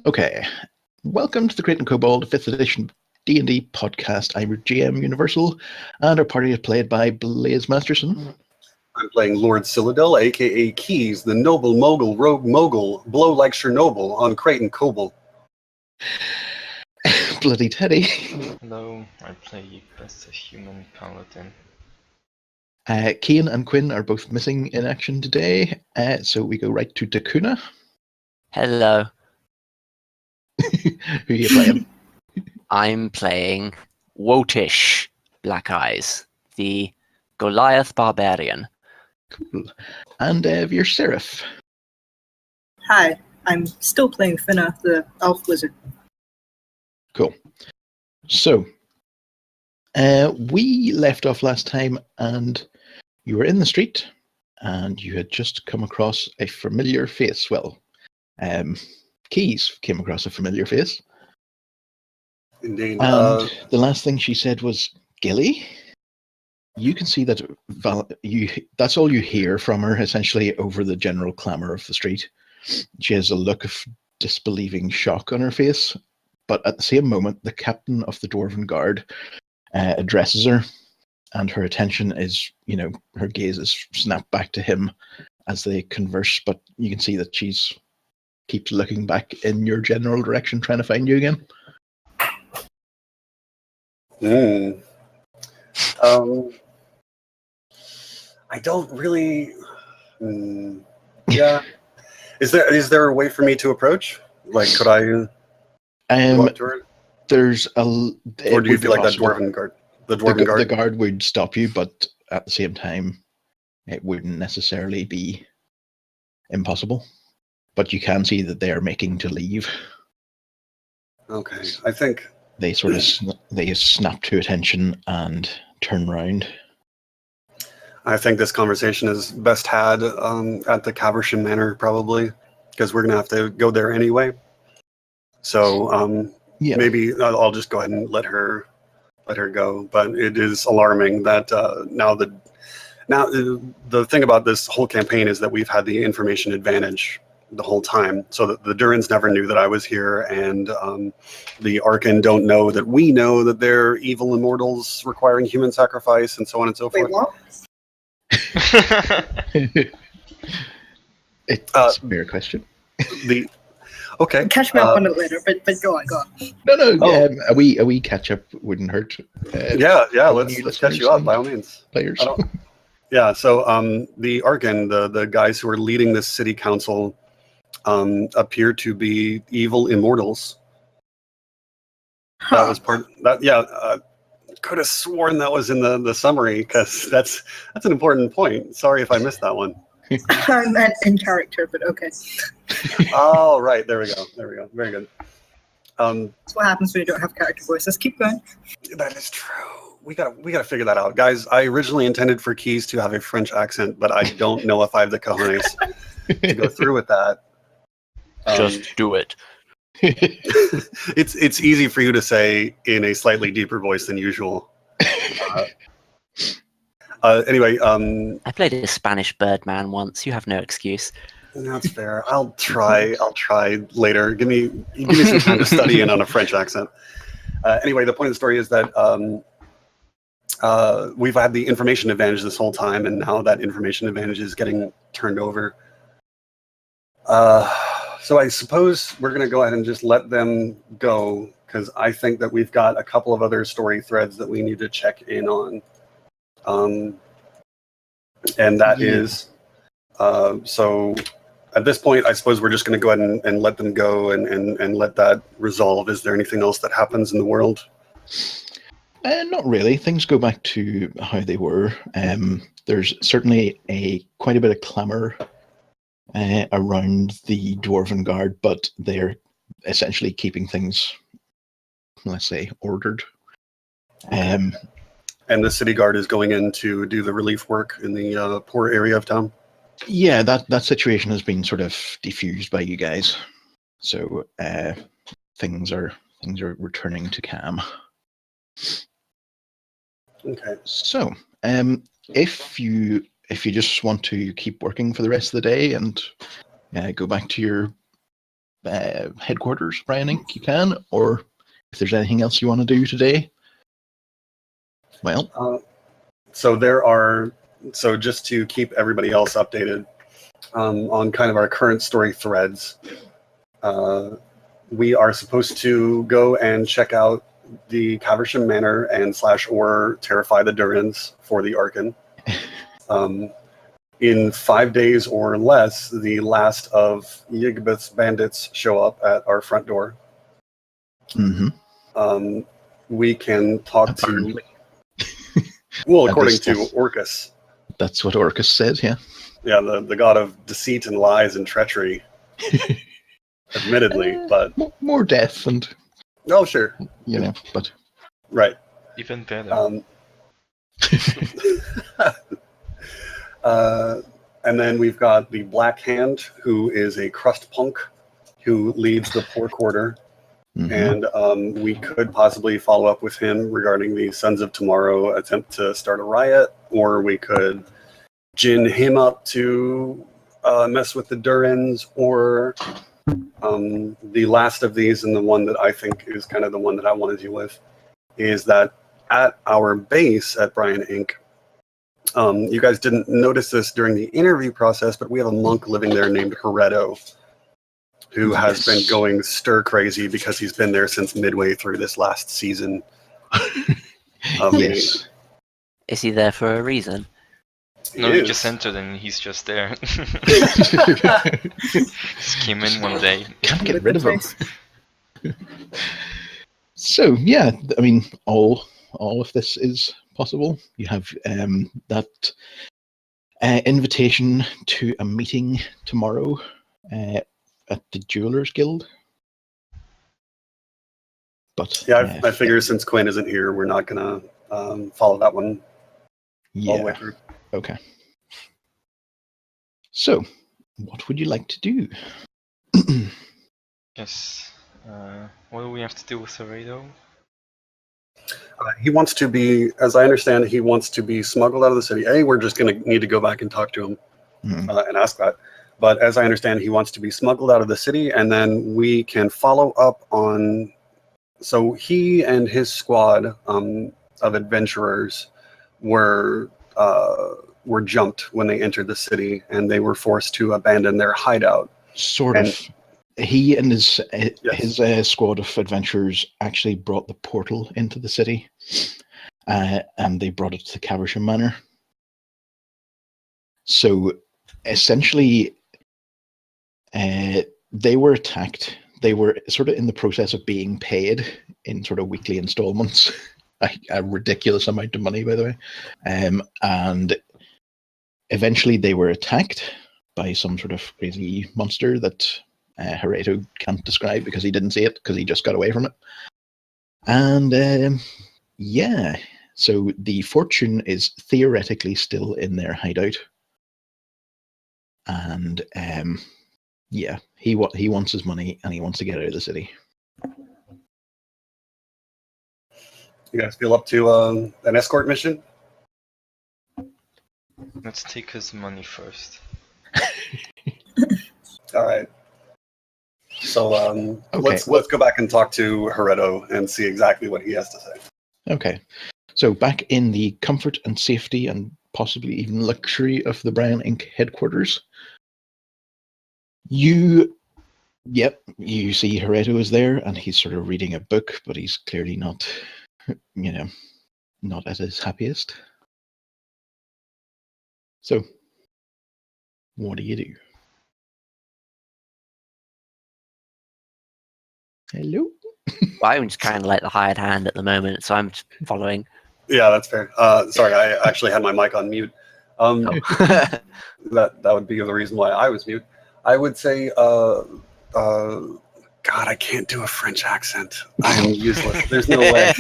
Okay, welcome to the Krait Kobold 5th edition D&D podcast. I'm your GM Universal, and our party is played by Blaze Masterson. I'm playing Lord Citadel, aka Keys, the noble mogul, rogue mogul, blow like Chernobyl on Krait Kobold. Bloody Teddy. Hello, I play Best Human Paladin. Cian and Quinn are both missing in action today, so we go right to Dakuna. Hello. Who are you playing? I'm playing Wotish Black Eyes, the Goliath Barbarian. Cool. And Veer Seraph. Hi, I'm still playing Finna, the elf wizard. Cool. So, we left off last time, and you were in the street, and you had just come across a familiar face. Well, Keys came across a familiar face. Indeed. And the last thing she said was, Gilly? You can see that that's all you hear from her, essentially, over the general clamour of the street. She has a look of disbelieving shock on her face, but at the same moment, the captain of the Dwarven Guard addresses her, and her attention is, her gaze is snapped back to him as they converse, but you can see that she's keeps looking back in your general direction, trying to find you again. I don't really. Yeah. Is there a way for me to approach? Like, could I go up to her? There's a. Or do you feel like that Dwarven Guard? The Dwarven Guard? The guard would stop you, but at the same time, it wouldn't necessarily be impossible. But you can see that they are making to leave. Okay, I think they sort of they snap to attention and turn around. I think this conversation is best had at the Caversham Manor, probably, because we're gonna have to go there anyway. So yeah. Maybe I'll just go ahead and let her go. But it is alarming that now the thing about this whole campaign is that we've had the information advantage the whole time, so that the Durans never knew that I was here, and the Arkan don't know that we know that they're evil immortals requiring human sacrifice, and so on and so forth. Wait, what? It's a fair question. Okay. Catch me up on it later, but go on. No. Oh. A wee catch up wouldn't hurt. Yeah. Let's catch you up by all means. Players. Yeah. So the Arkan, the guys who are leading this city council, appear to be evil immortals. That was part. Could have sworn that was in the summary, because that's an important point. Sorry if I missed that one. I meant in character, but okay. Oh, right. There we go. Very good. That's what happens when you don't have character voices. Keep going. That is true. We gotta figure that out, guys. I originally intended for Keys to have a French accent, but I don't know if I have the cojones to go through with that. Just do it. It's easy for you to say in a slightly deeper voice than usual. Anyway, I played a Spanish Birdman once. You have no excuse. That's fair. I'll try later. Give me some time to study in on a French accent. Anyway, the point of the story is that we've had the information advantage this whole time, and now that information advantage is getting turned over. So I suppose we're going to go ahead and just let them go, because I think that we've got a couple of other story threads that we need to check in on. And that is, so at this point, I suppose we're just going to go ahead and let them go and let that resolve. Is there anything else that happens in the world? Not really. Things go back to how they were. There's certainly quite a bit of clamour around the Dwarven Guard, but they're essentially keeping things, let's say, ordered. And the city guard is going in to do the relief work in the poor area of town? Yeah, that situation has been sort of diffused by you guys. So things are returning to calm. Okay. So if you just want to keep working for the rest of the day and go back to your headquarters, Brian Inc., you can, or if there's anything else you want to do today, well. So just to keep everybody else updated on kind of our current story threads, we are supposed to go and check out the Caversham Manor and /or terrify the Durans for the Archon. In 5 days or less, the last of Yigbeth's bandits show up at our front door. Mm-hmm. We can talk Apparently. Well, according to Orcus. That's what Orcus says, yeah. Yeah, the god of deceit and lies and treachery. Admittedly, but... More death and... Oh, sure. You know, but... Right. Even better. And then we've got the Black Hand, who is a crust punk, who leads the poor quarter. Mm-hmm. And we could possibly follow up with him regarding the Sons of Tomorrow attempt to start a riot, or we could gin him up to mess with the Durans, or the last of these, and the one that I think is kind of the one that I want to deal with, is that at our base at Brian Inc., you guys didn't notice this during the interview process, but we have a monk living there named Heredo, who has been going stir crazy because he's been there since midway through this last season. Yes. Is he there for a reason? No, he just entered and he's just there. Just came in one day. Can't get rid of him. So yeah, I mean, all of this is possible. You have that invitation to a meeting tomorrow at the Jewelers Guild. But yeah, I figure since Quinn isn't here, we're not gonna follow that one all the way through. Okay. So, what would you like to do? Yes. What do we have to do with Laredo? He wants to be, as I understand, he wants to be smuggled out of the city. We're just going to need to go back and talk to him and ask that. But as I understand, he wants to be smuggled out of the city, and then we can follow up on... So he and his squad of adventurers were jumped when they entered the city, and they were forced to abandon their hideout. Sort of. He and his squad of adventurers actually brought the portal into the city, and they brought it to Caversham Manor. So, essentially, they were attacked. They were sort of in the process of being paid in sort of weekly installments, a ridiculous amount of money, by the way, and eventually they were attacked by some sort of crazy monster that Heredo can't describe because he didn't see it, because he just got away from it. And yeah, so the fortune is theoretically still in their hideout. And yeah, he wants his money and he wants to get out of the city. You guys feel up to an escort mission? Let's take his money first. All right. So okay. let's go back and talk to Heredo and see exactly what he has to say. Okay. So back in the comfort and safety and possibly even luxury of the Brian Inc. headquarters, you see Heredo is there, and he's sort of reading a book, but he's clearly not, not at his happiest. So, what do you do? Hello? Well, I'm just kind of like the hired hand at the moment, so I'm just following. Yeah, that's fair. Sorry, I actually had my mic on mute. That would be the reason why I was mute. I would say, God, I can't do a French accent. I am useless. There's no way.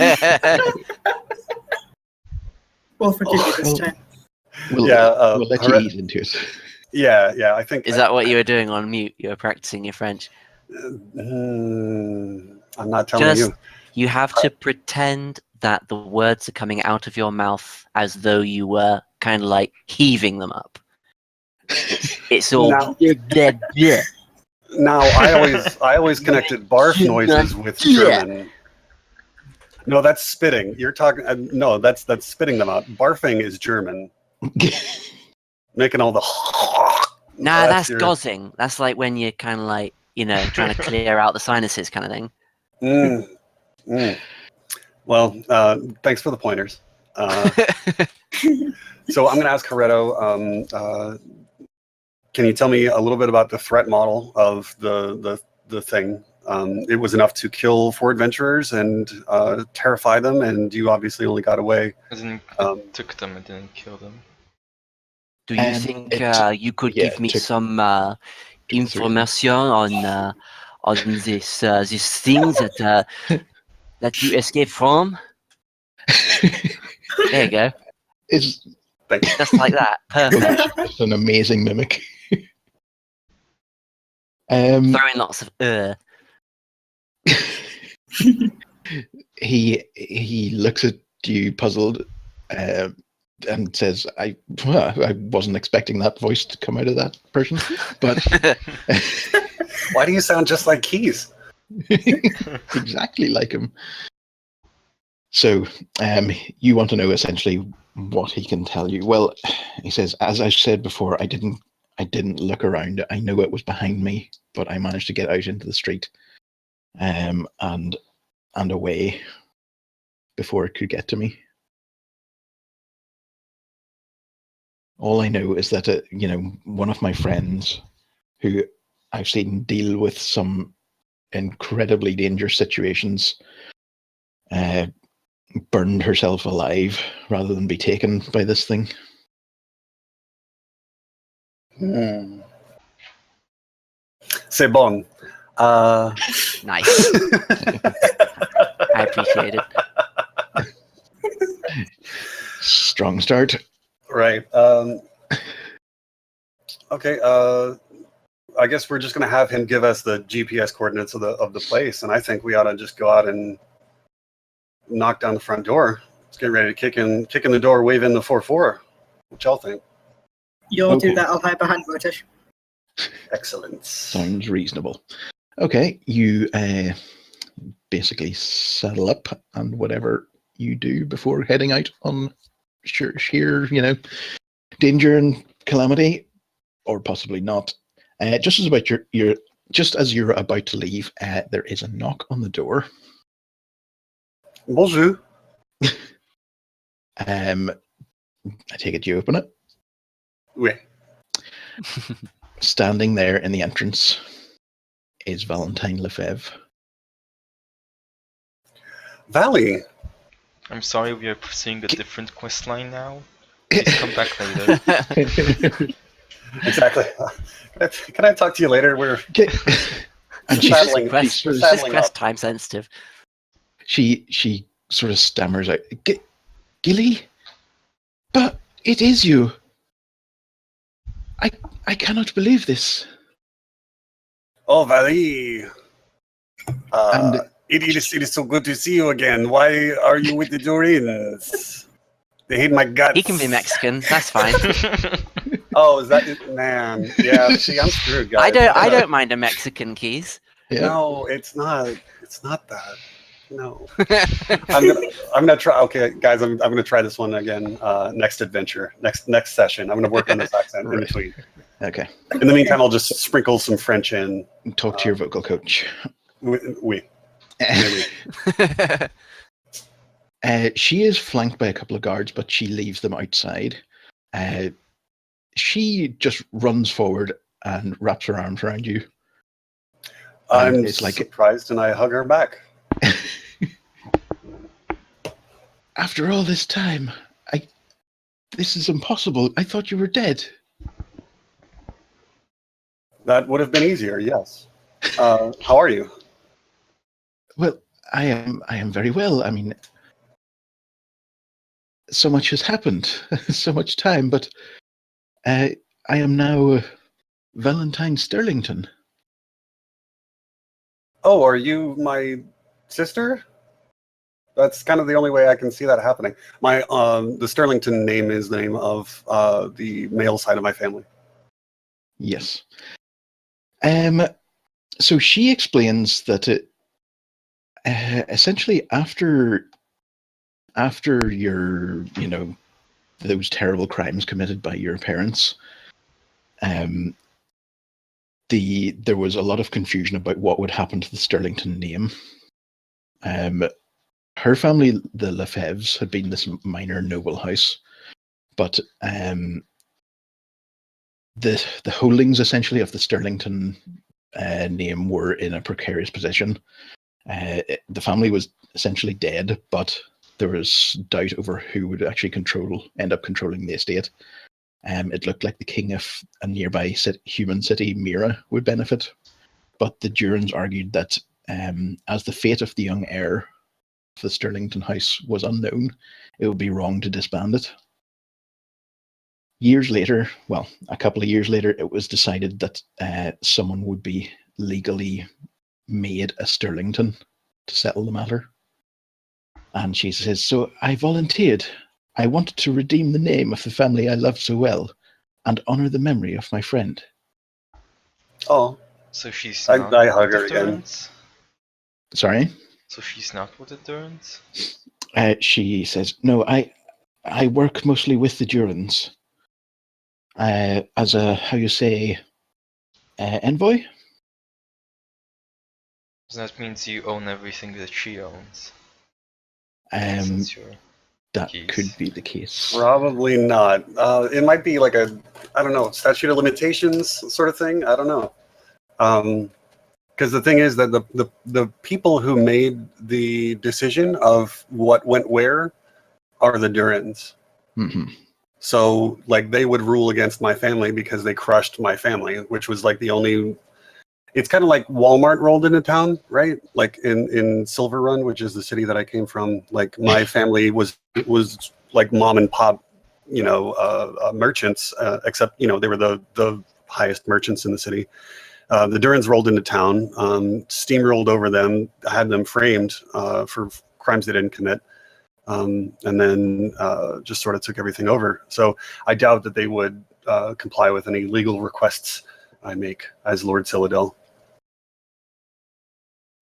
We'll forgive you this time. We'll let you ease into it. Yeah, I think... Is that what you were doing on mute? You were practicing your French? I'm not telling you. You have to pretend that the words are coming out of your mouth as though you were kind of like heaving them up. It's all... Now- Now, I always connected barf noises with German. No, that's spitting. You're talking. No, that's spitting them out. Barfing is German. Making all the. Nah, that's gozzing. That's like when you're kind of like, trying to clear out the sinuses kind of thing. Well, thanks for the pointers. So I'm going to ask Hereto, can you tell me a little bit about the threat model of the thing? It was enough to kill 4 adventurers and terrify them, and you obviously only got away. It took them, it didn't kill them. Do you think you could yeah, give me took some 3 information on this thing that you escaped from? There you go. It's Just like that. Perfect. it's an amazing mimic. Throwing lots of He looks at you puzzled and says, I wasn't expecting that voice to come out of that person, but Why do you sound just like Keys? exactly like him. So you want to know essentially what he can tell you. Well, he says, as I said before, I didn't look around. I know it was behind me, but I managed to get out into the street and away before it could get to me. All I know is that one of my friends who I've seen deal with some incredibly dangerous situations burned herself alive rather than be taken by this thing. C'est bon. nice. I appreciate it. Strong start. Right. Okay. I guess we're just going to have him give us the GPS coordinates of the place, and I think we ought to just go out and knock down the front door. Let's get ready to kick in the door, wave in the 4-4. What y'all think? You'll do that. I'll hide behind British. Excellent. Sounds reasonable. Okay, you basically saddle up, and whatever you do before heading out on sheer danger and calamity, or possibly not. Just as you're about to leave, there is a knock on the door. Bonjour. I take it you open it. Oui. Standing there in the entrance is Valentine Lefebvre. Valley. I'm sorry, we are pursuing a different quest line now. Please come back later. Exactly. Can I talk to you later? We're and saddling This up. quest time sensitive. She sort of stammers out, Gilly? But it is you. I cannot believe this. Oh, Valley. And it is so good to see you again. Why are you with the Dorins? They hate my guts. He can be Mexican. That's fine. Oh, is that it? Man? Yeah. See, I'm screwed, guys. I don't mind a Mexican, Keys. yeah. No, it's not. It's not that. No. I'm gonna try. Okay, guys, I'm gonna try this one again. Next adventure, next session. I'm gonna work on this accent in Right. between. Okay. In the meantime, I'll just sprinkle some French in. Talk to your vocal coach. Oui. She is flanked by a couple of guards, but she leaves them outside. She just runs forward and wraps her arms around you. I'm it's like surprised, and I hug her back. After all this time, this is impossible. I thought you were dead. That would have been easier, yes. How are you? Well, I am very well. I mean, so much has happened, so much time, but I am now Valentine Sterlington. Oh, are you my sister? That's kind of the only way I can see that happening. My the Sterlington name is the name of the male side of my family. Yes. So she explains that essentially after your, those terrible crimes committed by your parents, there was a lot of confusion about what would happen to the Stirlington name. Her family, the Lefebvres, had been this minor noble house, but the holdings essentially of the Stirlington name were in a precarious position. The family was essentially dead, but there was doubt over who would actually end up controlling the estate. It looked like the king of a nearby human city, Mira, would benefit, but the Durans argued that as the fate of the young heir of the Stirlington house was unknown, it would be wrong to disband it. Years later, well, a couple of years later, it was decided that someone would be legally made a Stirlington to settle the matter. And she says, so I volunteered. I wanted to redeem the name of the family I loved so well and honor the memory of my friend. Oh, So she's I not hug with her the again. Durrants? Sorry? So she's not with the Durrants? She says, no, I work mostly with the Durans. As a, how you say, envoy? So that means you own everything that she owns. That Keys. could be the case. Probably not. It might be like a, I don't know, statute of limitations sort of thing. I don't know. Because the thing is that the people who made the decision of what went where are the Durans. Mm-hmm. So like they would rule against my family because they crushed my family, which was like the only. It's kind of like Walmart rolled into town, right? Like in Silver Run, which is the city that I came from. Like my family was like mom and pop, merchants. Except they were the highest merchants in the city. The Durans rolled into town, steamrolled over them, had them framed for crimes they didn't commit, and then just sort of took everything over. So I doubt that they would comply with any legal requests I make as Lord Citadel.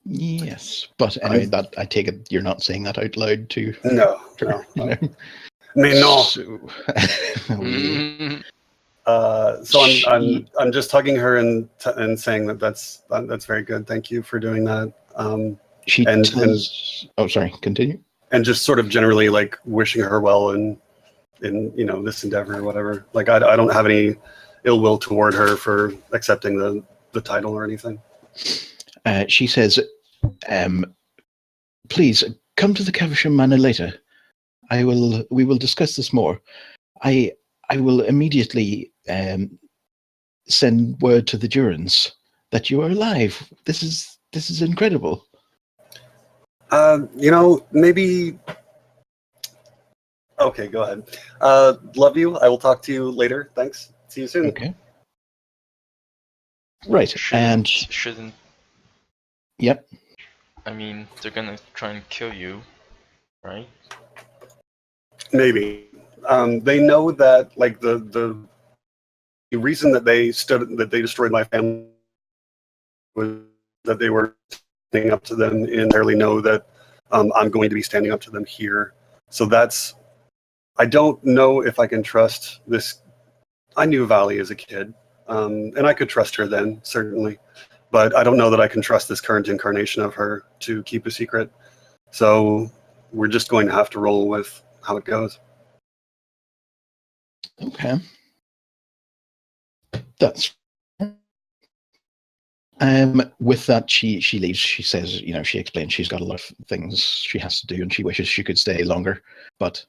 Yes, but anyway, that I take it you're not saying that out loud to her. No. Mais non. So I'm just hugging her and saying that's very good. Thank you for doing that. Oh, sorry. Continue. And just sort of generally like wishing her well in this endeavor or whatever. Like I don't have any ill will toward her for accepting the title or anything. She says, please come to the Caversham Manor later. We will discuss this more. I will immediately send word to the Durans that you are alive. This is incredible. Maybe. Okay, go ahead. Love you. I will talk to you later. Thanks. See you soon. Okay. Right. Shouldn't. Yep. I mean, they're gonna try and kill you, right? Maybe. They know that like the reason that they destroyed my family was that they were standing up to them, and barely know that I'm going to be standing up to them here. So I don't know if I can trust this. I knew Valley as a kid, and I could trust her then, certainly. But I don't know that I can trust this current incarnation of her to keep a secret. So we're just going to have to roll with how it goes. Okay. That's with that she leaves. She says, she explains she's got a lot of things she has to do and she wishes she could stay longer, but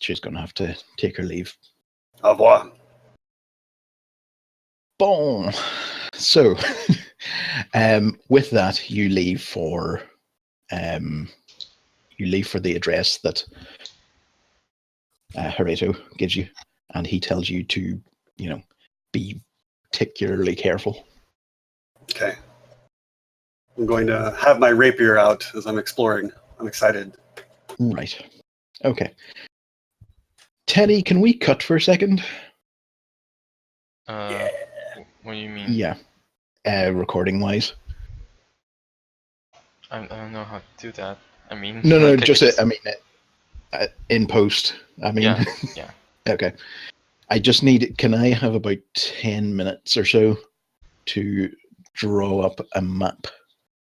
she's going to have to take her leave. Au revoir. Bon. So, with that, you leave for the address that Horatio gives you, and he tells you to, be particularly careful. Okay. I'm going to have my rapier out as I'm exploring. I'm excited. Right. Okay. Teddy, can we cut for a second? What do you mean? Yeah. Recording wise. I don't know how to do that. I mean, No, like, I just could I mean, in post. I mean, yeah, yeah. okay. I just need. Can I have about 10 minutes or so to draw up a map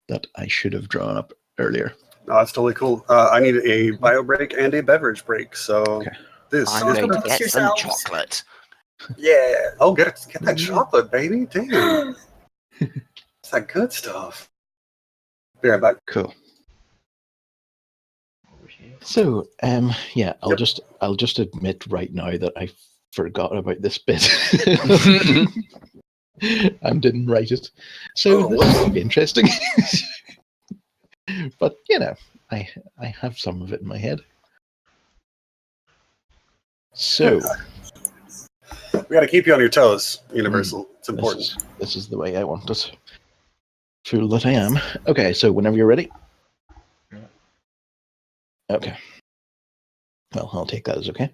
that I should have drawn up earlier? No, that's totally cool. I need a bio break and a beverage break. So Okay. this I'm is going to amongst get some yourselves. chocolate. yeah. Oh, get that chocolate, baby. Damn, it's that good stuff. Be right back. Cool. Over here. So, yeah, I'll Yep. just admit right now that I forgot about this bit and didn't write it. So Oh, this whoops. will be interesting. But I have some of it in my head. So We got to keep you on your toes, Universal. It's important. this is the way I want it. Fool that I am. Okay, so whenever you're ready. Yeah. Okay. Well, I'll take that as okay.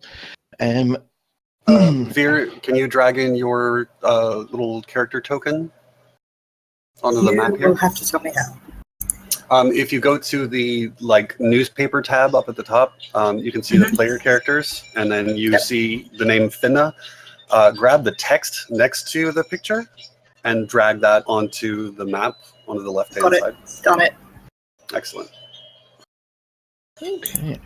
Veer, can you drag in your little character token onto the map You here? will have to tell me how. If you go to the newspaper tab up at the top, you can see the player characters, and then you see the name Finna. Grab the text next to the picture and drag that onto the map, onto the left-hand Got it. side. Done it. Excellent. Okay.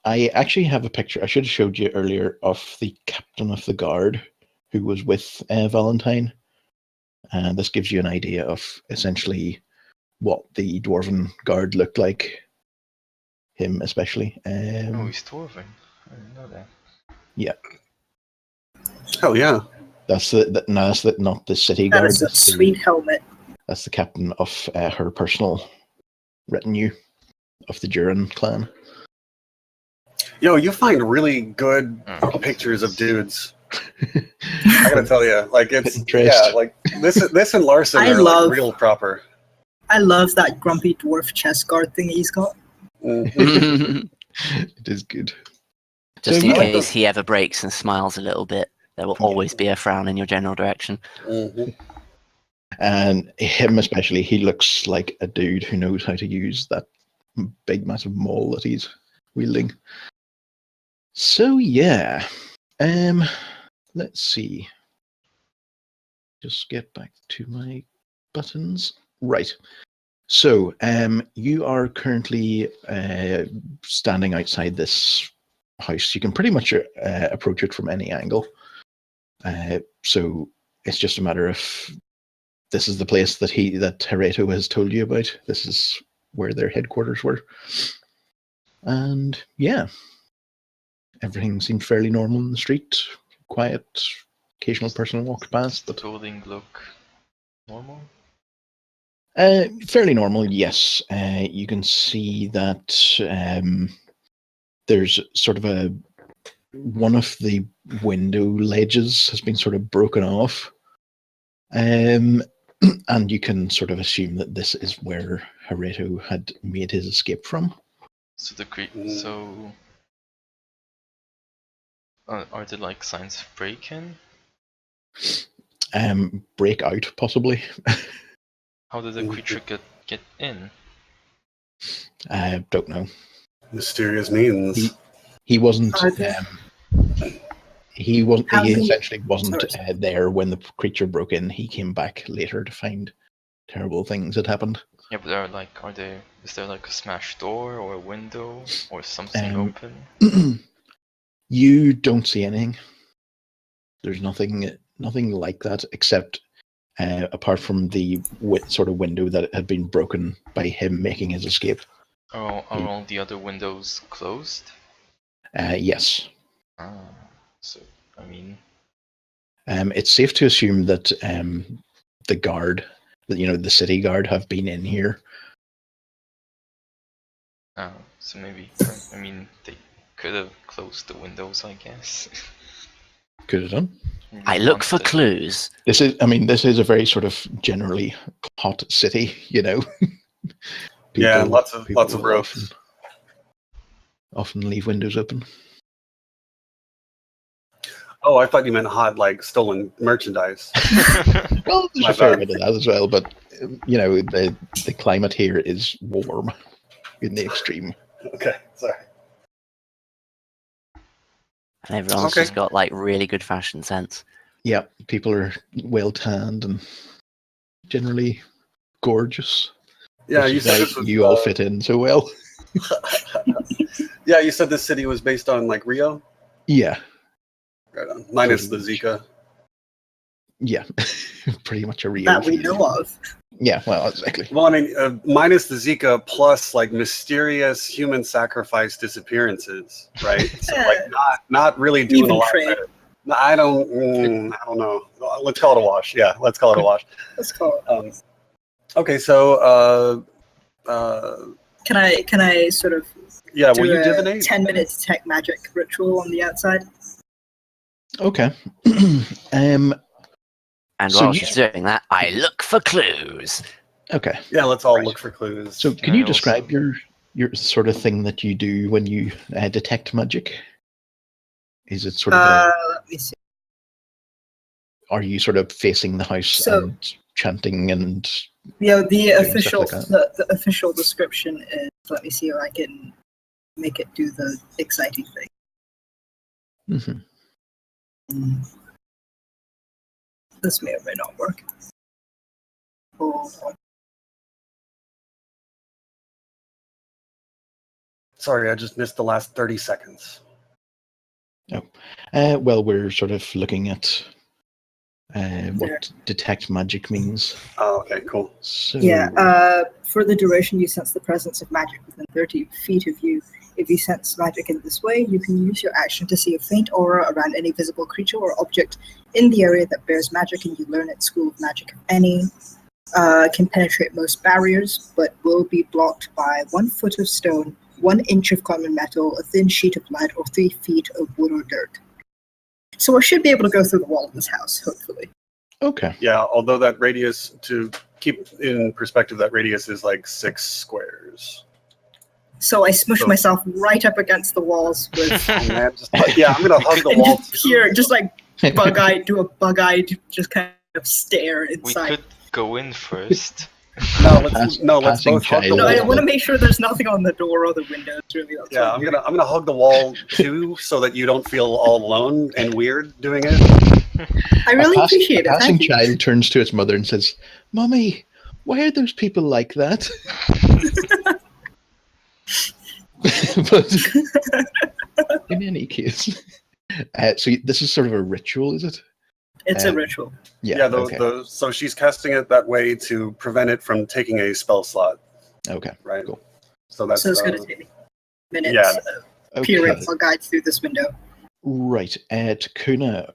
I actually have a picture I should have showed you earlier of the captain of the guard who was with Valentine. And this gives you an idea of essentially what the dwarven guard looked like. Him especially. Oh, he's dwarven. I didn't know that. Yeah. Hell yeah. That's not the city That guard. is a That's sweet helmet. that's the captain of her personal retinue of the Durin clan. Yo, you find really good pictures of dudes. I gotta tell you, it's this and Larson I are love- real proper. I love that grumpy dwarf chest guard thing he's got. Mhm. It is good. Just So, in yeah. case he ever breaks and smiles a little bit, there will always be a frown in your general direction. Mhm. And him especially, he looks like a dude who knows how to use that big massive maul that he's wielding. So yeah. Let's see. Just get back to my buttons. Right. So, you are currently standing outside this house. You can pretty much approach it from any angle. So it's just a matter of this is the place that Hereto has told you about. This is where their headquarters were. And yeah, everything seemed fairly normal in the street. Quiet. Occasional person walked past, The but building look normal? fairly normal, yes. You can see that there's sort of one of the window ledges has been sort of broken off. And you can sort of assume that this is where Hereto had made his escape from. So are there like signs of break-in? Break out, possibly. How did the creature get in? I don't know. Mysterious means. He wasn't. Are there- He wasn't. How He many- essentially wasn't Sorry. there when the creature broke in. He came back later to find terrible things had happened. Yeah, but is there like a smashed door or a window or something open? You don't see anything. There's nothing like that except apart from the sort of window that had been broken by him making his escape. Are all the other windows closed? Yes. So I mean, It's safe to assume that the guard, the city guard, have been in here. so maybe I mean they could have closed the windows, I guess. Could have done. I look for Wanted- clues. This is a very sort of generally hot city, Yeah, lots of people roofs. often leave windows open. Oh, I thought you meant hot, like stolen merchandise. Well, there's My a fair bad. bit of that as well, but the climate here is warm in the extreme. Okay, sorry. And everyone's Okay. just got like really good fashion sense. Yeah, people are well tanned and generally gorgeous. Yeah, which you is said why this was. you all fit in so well. Yeah, you said this city was based on like Rio. Yeah, Right on. Minus the Pretty Zika. yeah, pretty much a Rio. That we know of. Yeah, well, exactly. Well, I mean, minus the Zika plus like mysterious human sacrifice disappearances, right? So like not really doing Even a lot trade. better. No, I don't know. Let's call it a wash. Yeah, let's call it a wash. Let's call it. Okay, so Can I sort of yeah, do will you a divinate? 10-minute detect magic ritual on the outside? Okay. And So while you- she's doing that, I look for clues. Okay. Yeah, let's all Right. look for clues. So Can can you I also- describe your sort of thing that you do when you detect magic? Is it sort of Let me see. are you sort of facing the house So- and chanting and Yeah, the stuff official like that. the official description is. Let me see if I can make it do the exciting thing. Mhm. This may or may not work. Hold on. Sorry, I just missed the last 30 seconds. well, we're sort of looking at There. what detect magic means. Oh, okay, cool. So Yeah, for the duration, you sense the presence of magic within 30 feet of you. If you sense magic in this way, you can use your action to see a faint aura around any visible creature or object in the area that bears magic, and you learn at School of Magic if any. Can penetrate most barriers, but will be blocked by 1 foot of stone, 1 inch of common metal, a thin sheet of lead, or 3 feet of wood or dirt. So I should be able to go through the wall of this house, hopefully. okay. Yeah, although that radius, to keep in perspective, that radius is like 6 squares. So I smush So- myself right up against the walls with Oh, man, yeah, I'm gonna hug the and wall. just here, just like bug-eyed, do a bug-eyed, just kind of stare We inside. could go in first. No, let's Passing both hug the child. No, I wall. want to make sure there's nothing on the door or the windows. Really, that's Yeah, what I'm gonna hug the wall too, so that you don't feel all alone and weird doing it. I really a appreciate it. passing Thank you. child turns to its mother and says, "Mommy, why are those people like that?" But in any case, so this is sort of a ritual, is it? It's a ritual. Yeah, okay. so she's casting it that way to prevent it from taking a spell slot, Okay. right? Cool. So that's So it's going to take me minutes yeah. of peering Okay. for guides through this window. Right. Takuna,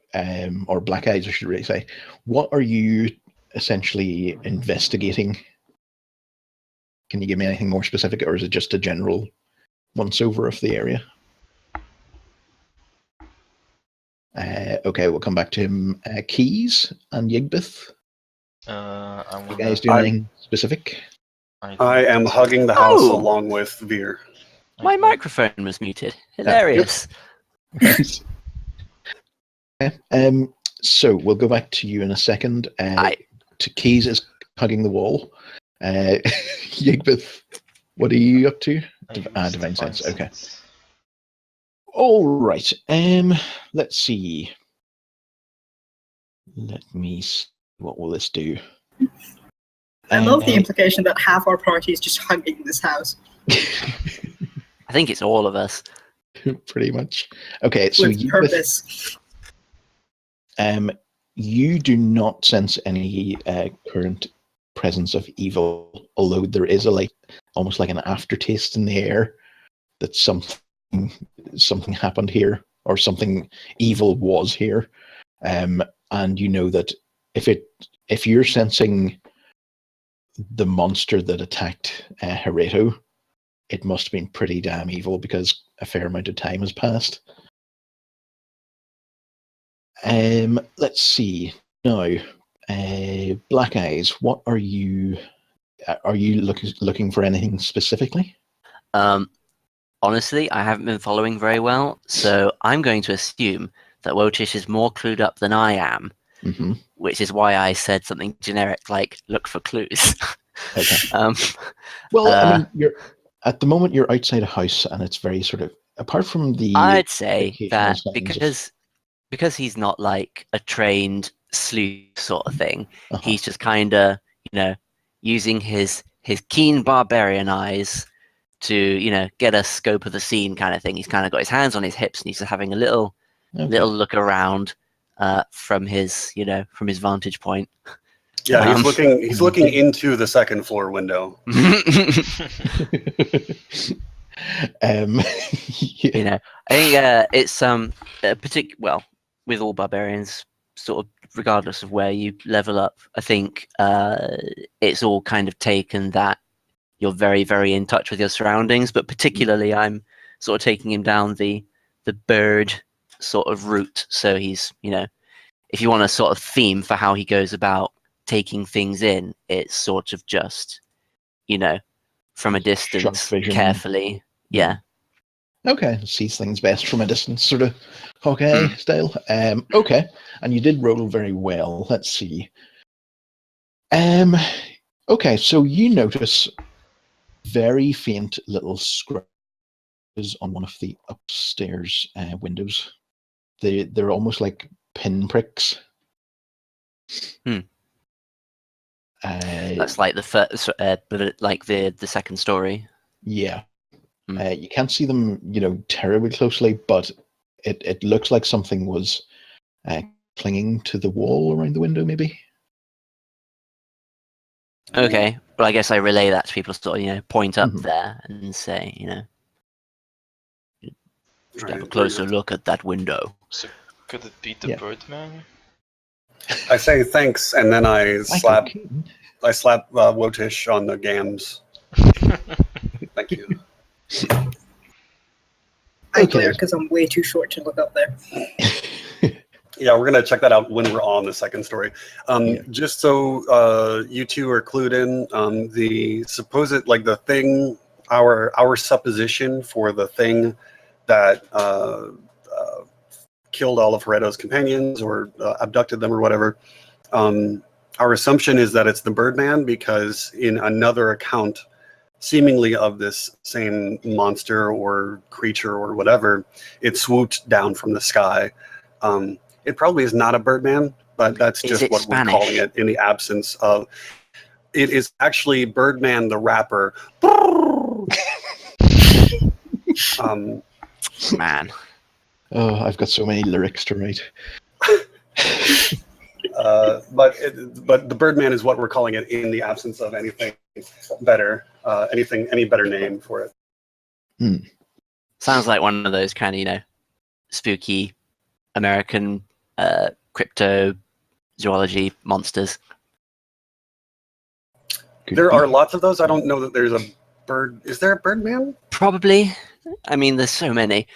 or Black Eyes, I should really say, what are you essentially investigating? Can you give me anything more specific, or is it just a general once-over of the area? Okay, we'll come back to him. Keys and Yigbeth. I You wanna, guys do anything specific? I am hugging the house Oh! along with Veer. My microphone was muted. Hilarious. Nice. Okay, so we'll go back to you in a second. To Keys is hugging the wall. Yigbeth, what are you up to? Divine Sense, okay. All right. Let's see. Let me see. What will this do? I love the implication that half our party is just hugging this house I think it's all of us. Pretty much. Okay, so with purpose. you do not sense any current presence of evil, although there is almost like an aftertaste in the air that something happened here, or something evil was here. And you know that if you're sensing the monster that attacked Hereto, it must have been pretty damn evil, because a fair amount of time has passed. Let's see. Now, Black Eyes, what are you looking for anything specifically? Honestly, I haven't been following very well, so I'm going to assume that Wotish is more clued up than I am, which is why I said something generic like "look for clues." Okay. um, Well, I mean, at the moment you're outside a house, and it's very sort of apart from the. I'd say occasional that signs because he's not like a trained sleuth sort of thing, of, he's just kind of using his keen barbarian eyes to get a scope of the scene kind of thing. He's kind of got his hands on his hips and he's just having a little look around from his from his vantage point. Yeah, he's looking into the second floor window. Yeah. I think it's well, with all barbarians, sort of regardless of where you level up, I think it's all kind of taken that you're very, very in touch with your surroundings. But particularly, I'm sort of taking him down the bird sort of route. So he's if you want a sort of theme for how he goes about taking things in, it's sort of just from a distance, carefully. Yeah. Okay, sees things best from a distance, sort of Hawkeye style. Okay, and you did roll very well. Let's see. Okay, so you notice very faint little scratches on one of the upstairs windows. They're almost like pinpricks. That's like the first, like the second story. Yeah. You can't see them, terribly closely, but it looks like something was clinging to the wall around the window, maybe. Okay, well, I guess I relay that to people, sort of, point up there and say, should have a closer look at that window. So could it be the Birdman? I say thanks, and then I slap Wotish on the gams. Thank you. I glare because I'm way too short to look up there. Yeah, we're gonna check that out when we're on the second story. Just so you two are clued in, the supposed the thing, our supposition for the thing that killed all of Hereto's companions or abducted them or whatever. Our assumption is that it's the Birdman because in another account, seemingly of this same monster or creature or whatever, it swooped down from the sky. It probably is not a Birdman, but that's just what Spanish? We're calling it in the absence of. It is actually Birdman the rapper. Man. Oh, I've got so many lyrics to write. But the Birdman is what we're calling it in the absence of anything better, any better name for it. Sounds like one of those kind of spooky American cryptozoology monsters. There are lots of those. I don't know that there's a bird. Is there a Birdman? Probably. I mean, there's so many.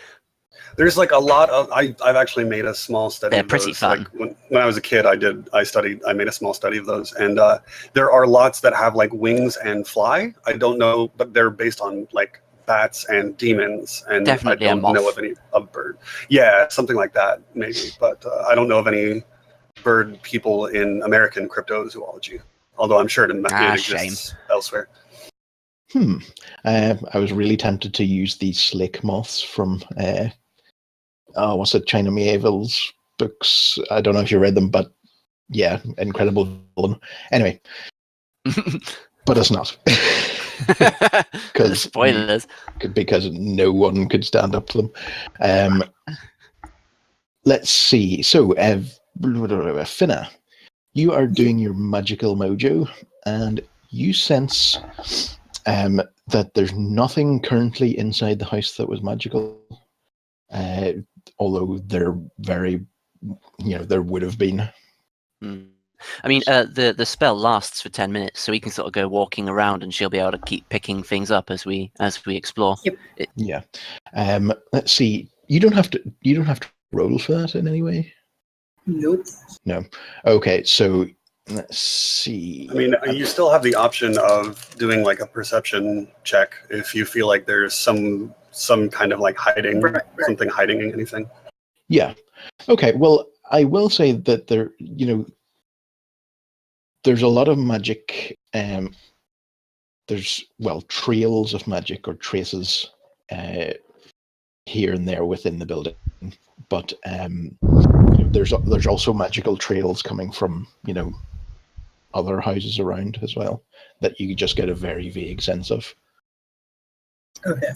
There's a lot of. I've actually made a small study. They're of pretty those. fun. When I was a kid, I made a small study of those, and there are lots that have wings and fly. I don't know, but they're based on bats and demons, and definitely I don't know of any bird. Yeah, something like that maybe, but I don't know of any bird people in American cryptozoology. Although I'm sure it exists elsewhere. I was really tempted to use these slake moths from what's it, China Mieville's books. I don't know if you read them, but yeah, incredible villain. Anyway, but it's not. Spoilers. Because no one could stand up to them. Let's see. So, Finna, you are doing your magical mojo, and you sense that there's nothing currently inside the house that was magical. Although there would have been. I mean, the spell lasts for 10 minutes, so we can sort of go walking around, and she'll be able to keep picking things up as we explore. Yep. Yeah. Let's see. You don't have to roll for that in any way. Nope. No. Okay. So let's see. I mean, you still have the option of doing a perception check if you feel like there's some kind of hiding, something hiding in anything. Yeah. Okay. Well, I will say that there's a lot of magic. There's trails of magic or traces here and there within the building, but there's also magical trails coming from other houses around as well that you just get a very vague sense of. Okay.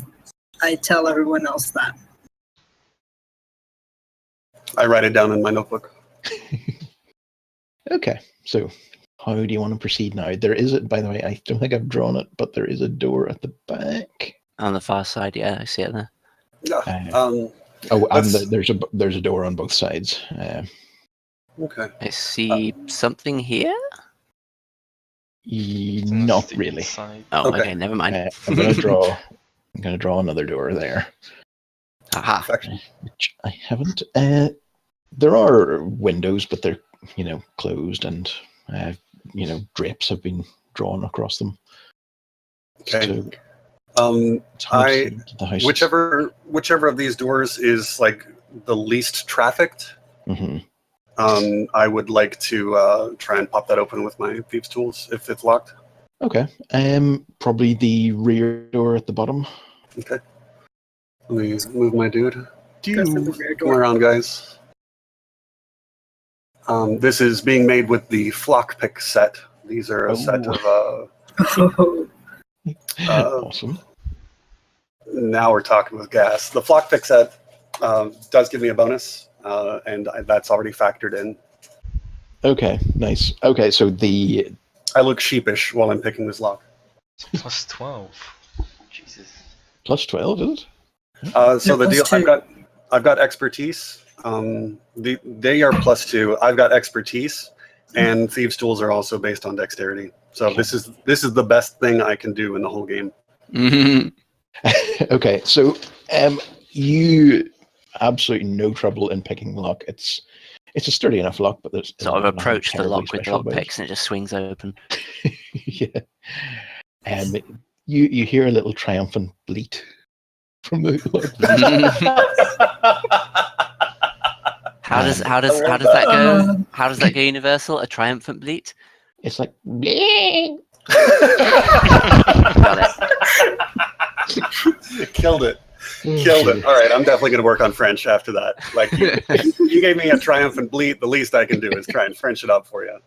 I tell everyone else that. I write it down in my notebook. Okay, so how do you want to proceed now? There is by the way, I don't think I've drawn it, but there is a door at the back. On the far side, yeah, I see it there. And there's a door on both sides. Okay. I see something here. Not really. Side. Oh, Okay. okay, never mind. I'm gonna draw another door there, Aha. which I haven't. There are windows, but they're closed, and drapes have been drawn across them. Okay. So, it's hard to I see into the house. whichever of these doors is like the least trafficked, hmm I would like to try and pop that open with my thieves' tools if it's locked. Okay. Probably the rear door at the bottom. Okay. Let me move my dude. Go for the rear Come door. around, guys. This is being made with the flock pick set. These are a set of. Oh, Awesome. Now we're talking with gas. The flock pick set does give me a bonus, and that's already factored in. Okay. Nice. Okay. So the I look sheepish while I'm picking this lock. It's plus 12. Jesus. plus 12 is it? So the plus deal, 2. I've got expertise. They are plus 2. I've got expertise, and thieves' tools are also based on dexterity. So Okay. this is the best thing I can do in the whole game. Okay. So you absolutely no trouble in picking the lock. It's a sturdy enough lock, but there's Sort of nothing approach the terribly lock with special about it. lockpicks and it just swings open. Yeah. You hear a little triumphant bleat from the How does that go? How does that go universal? A triumphant bleat? It's like Got it. Killed it. Killed it. All right, I'm definitely going to work on French after that. Like you gave me a triumphant bleat. The least I can do is try and French it up for you.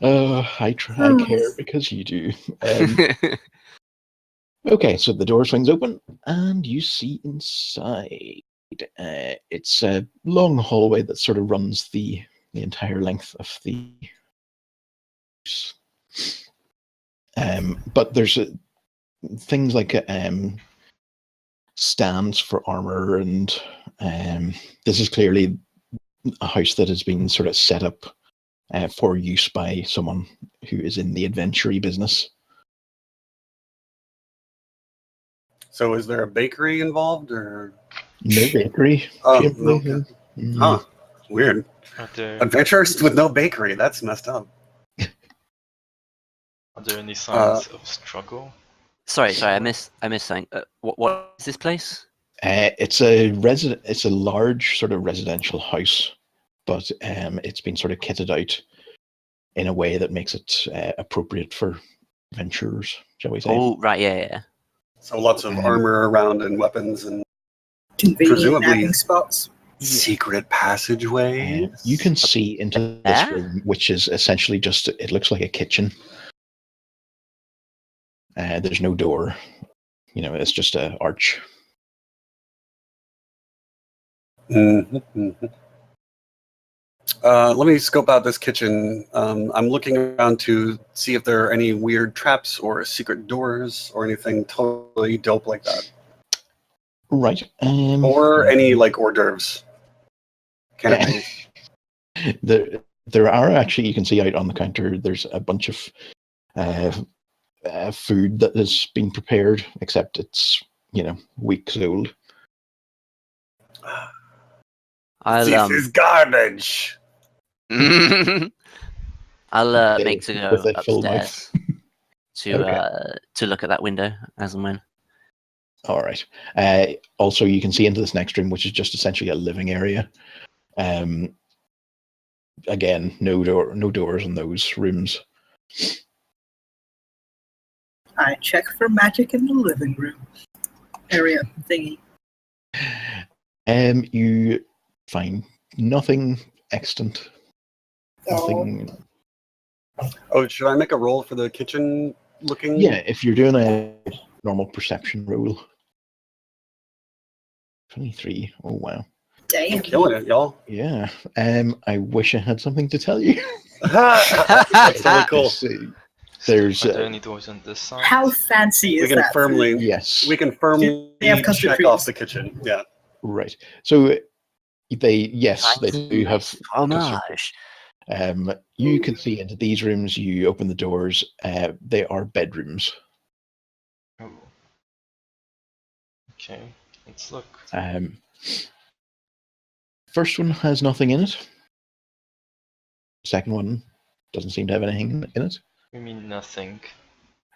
I care because you do. Okay, so the door swings open and you see inside. It's a long hallway that sort of runs the entire length of the house. But there's things like stands for armor, and this is clearly a house that has been sort of set up for use by someone who is in the adventure business. So is there a bakery involved or? No bakery. Oh, Jim, no, okay. Huh. Weird. Are there Adventures with no bakery. That's messed up. any signs of struggle? Sorry, I missed something. What is this place? It's a large sort of residential house, but it's been sort of kitted out in a way that makes it appropriate for adventurers, shall we say? Oh, right, yeah. So lots of armor around and weapons and convenient presumably- napping spots. secret passageway. You can see into this room, which is essentially just, it looks like a kitchen. There's no door. It's just an arch. Let me scope out this kitchen. I'm looking around to see if there are any weird traps or secret doors or anything totally dope like that. Right. Or any like hors d'oeuvres. Canapes. There are actually, you can see out on the counter, there's a bunch of food that has been prepared, except it's, weeks old. This is garbage. I'll make to go With a full upstairs to look at that window as and when. All right. Also, you can see into this next room, which is just essentially a living area. Again, no doors in those rooms. I check for magic in the living room area thingy. You find nothing extant. Nothing. Oh, should I make a roll for the kitchen looking? Yeah, if you're doing a normal perception roll. 23. Oh wow. Damn. Killing it, y'all. Yeah. I wish I had something to tell you. That's totally cool. There's Are there any doors on this side? How fancy is We can that? firmly, yes. we can firmly They have custard check trees. off the kitchen. Yeah. Right. So they do have custard. Fromage. You can see into these rooms. You open the doors. They are bedrooms. Oh. Okay, let's look. First one has nothing in it. Second one doesn't seem to have anything in it. We mean nothing.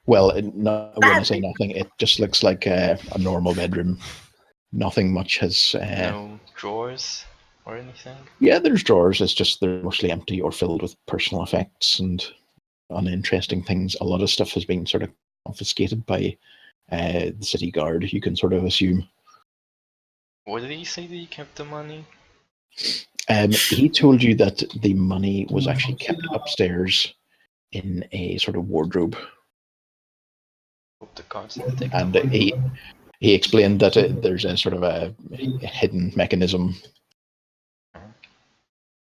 Well, when I say nothing, it just looks like a normal bedroom. Nothing much has. No drawers or anything? Yeah, there's drawers. It's just they're mostly empty or filled with personal effects and uninteresting things. A lot of stuff has been sort of confiscated by the city guard. You can sort of assume. What did he say that he kept the money? He told you that the money was actually kept upstairs in a sort of wardrobe. Hope the guards didn't take And the money. he explained that there's a sort of a hidden mechanism.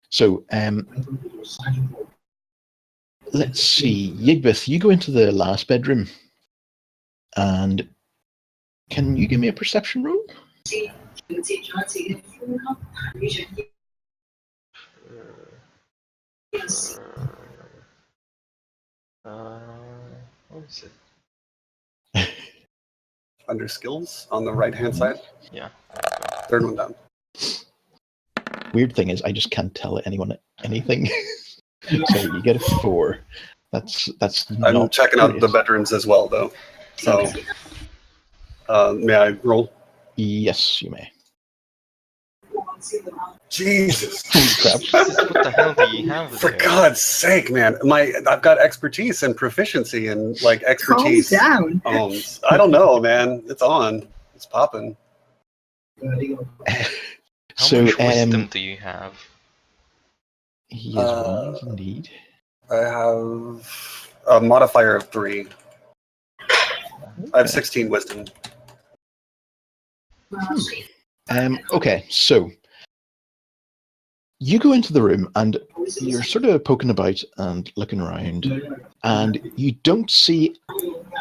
So let's see, Yigbeth, you go into the last bedroom, and can you give me a perception roll? What is it? Under skills on the right hand side. Yeah. Third one down. Weird thing is, I just can't tell anyone anything. So you get a 4. That's I'm not checking out the curious. bedrooms as well, though. So, may I roll? Yes, you may. Jesus. Holy crap. What the hell do you have For there? God's sake, man! I've got expertise and proficiency and like Calm expertise. down. I don't know, man. It's on. It's popping. How So much wisdom do you have? he is wise indeed. I have a modifier of 3. I have 16 wisdom. Okay, so you go into the room and you're sort of poking about and looking around, and you don't see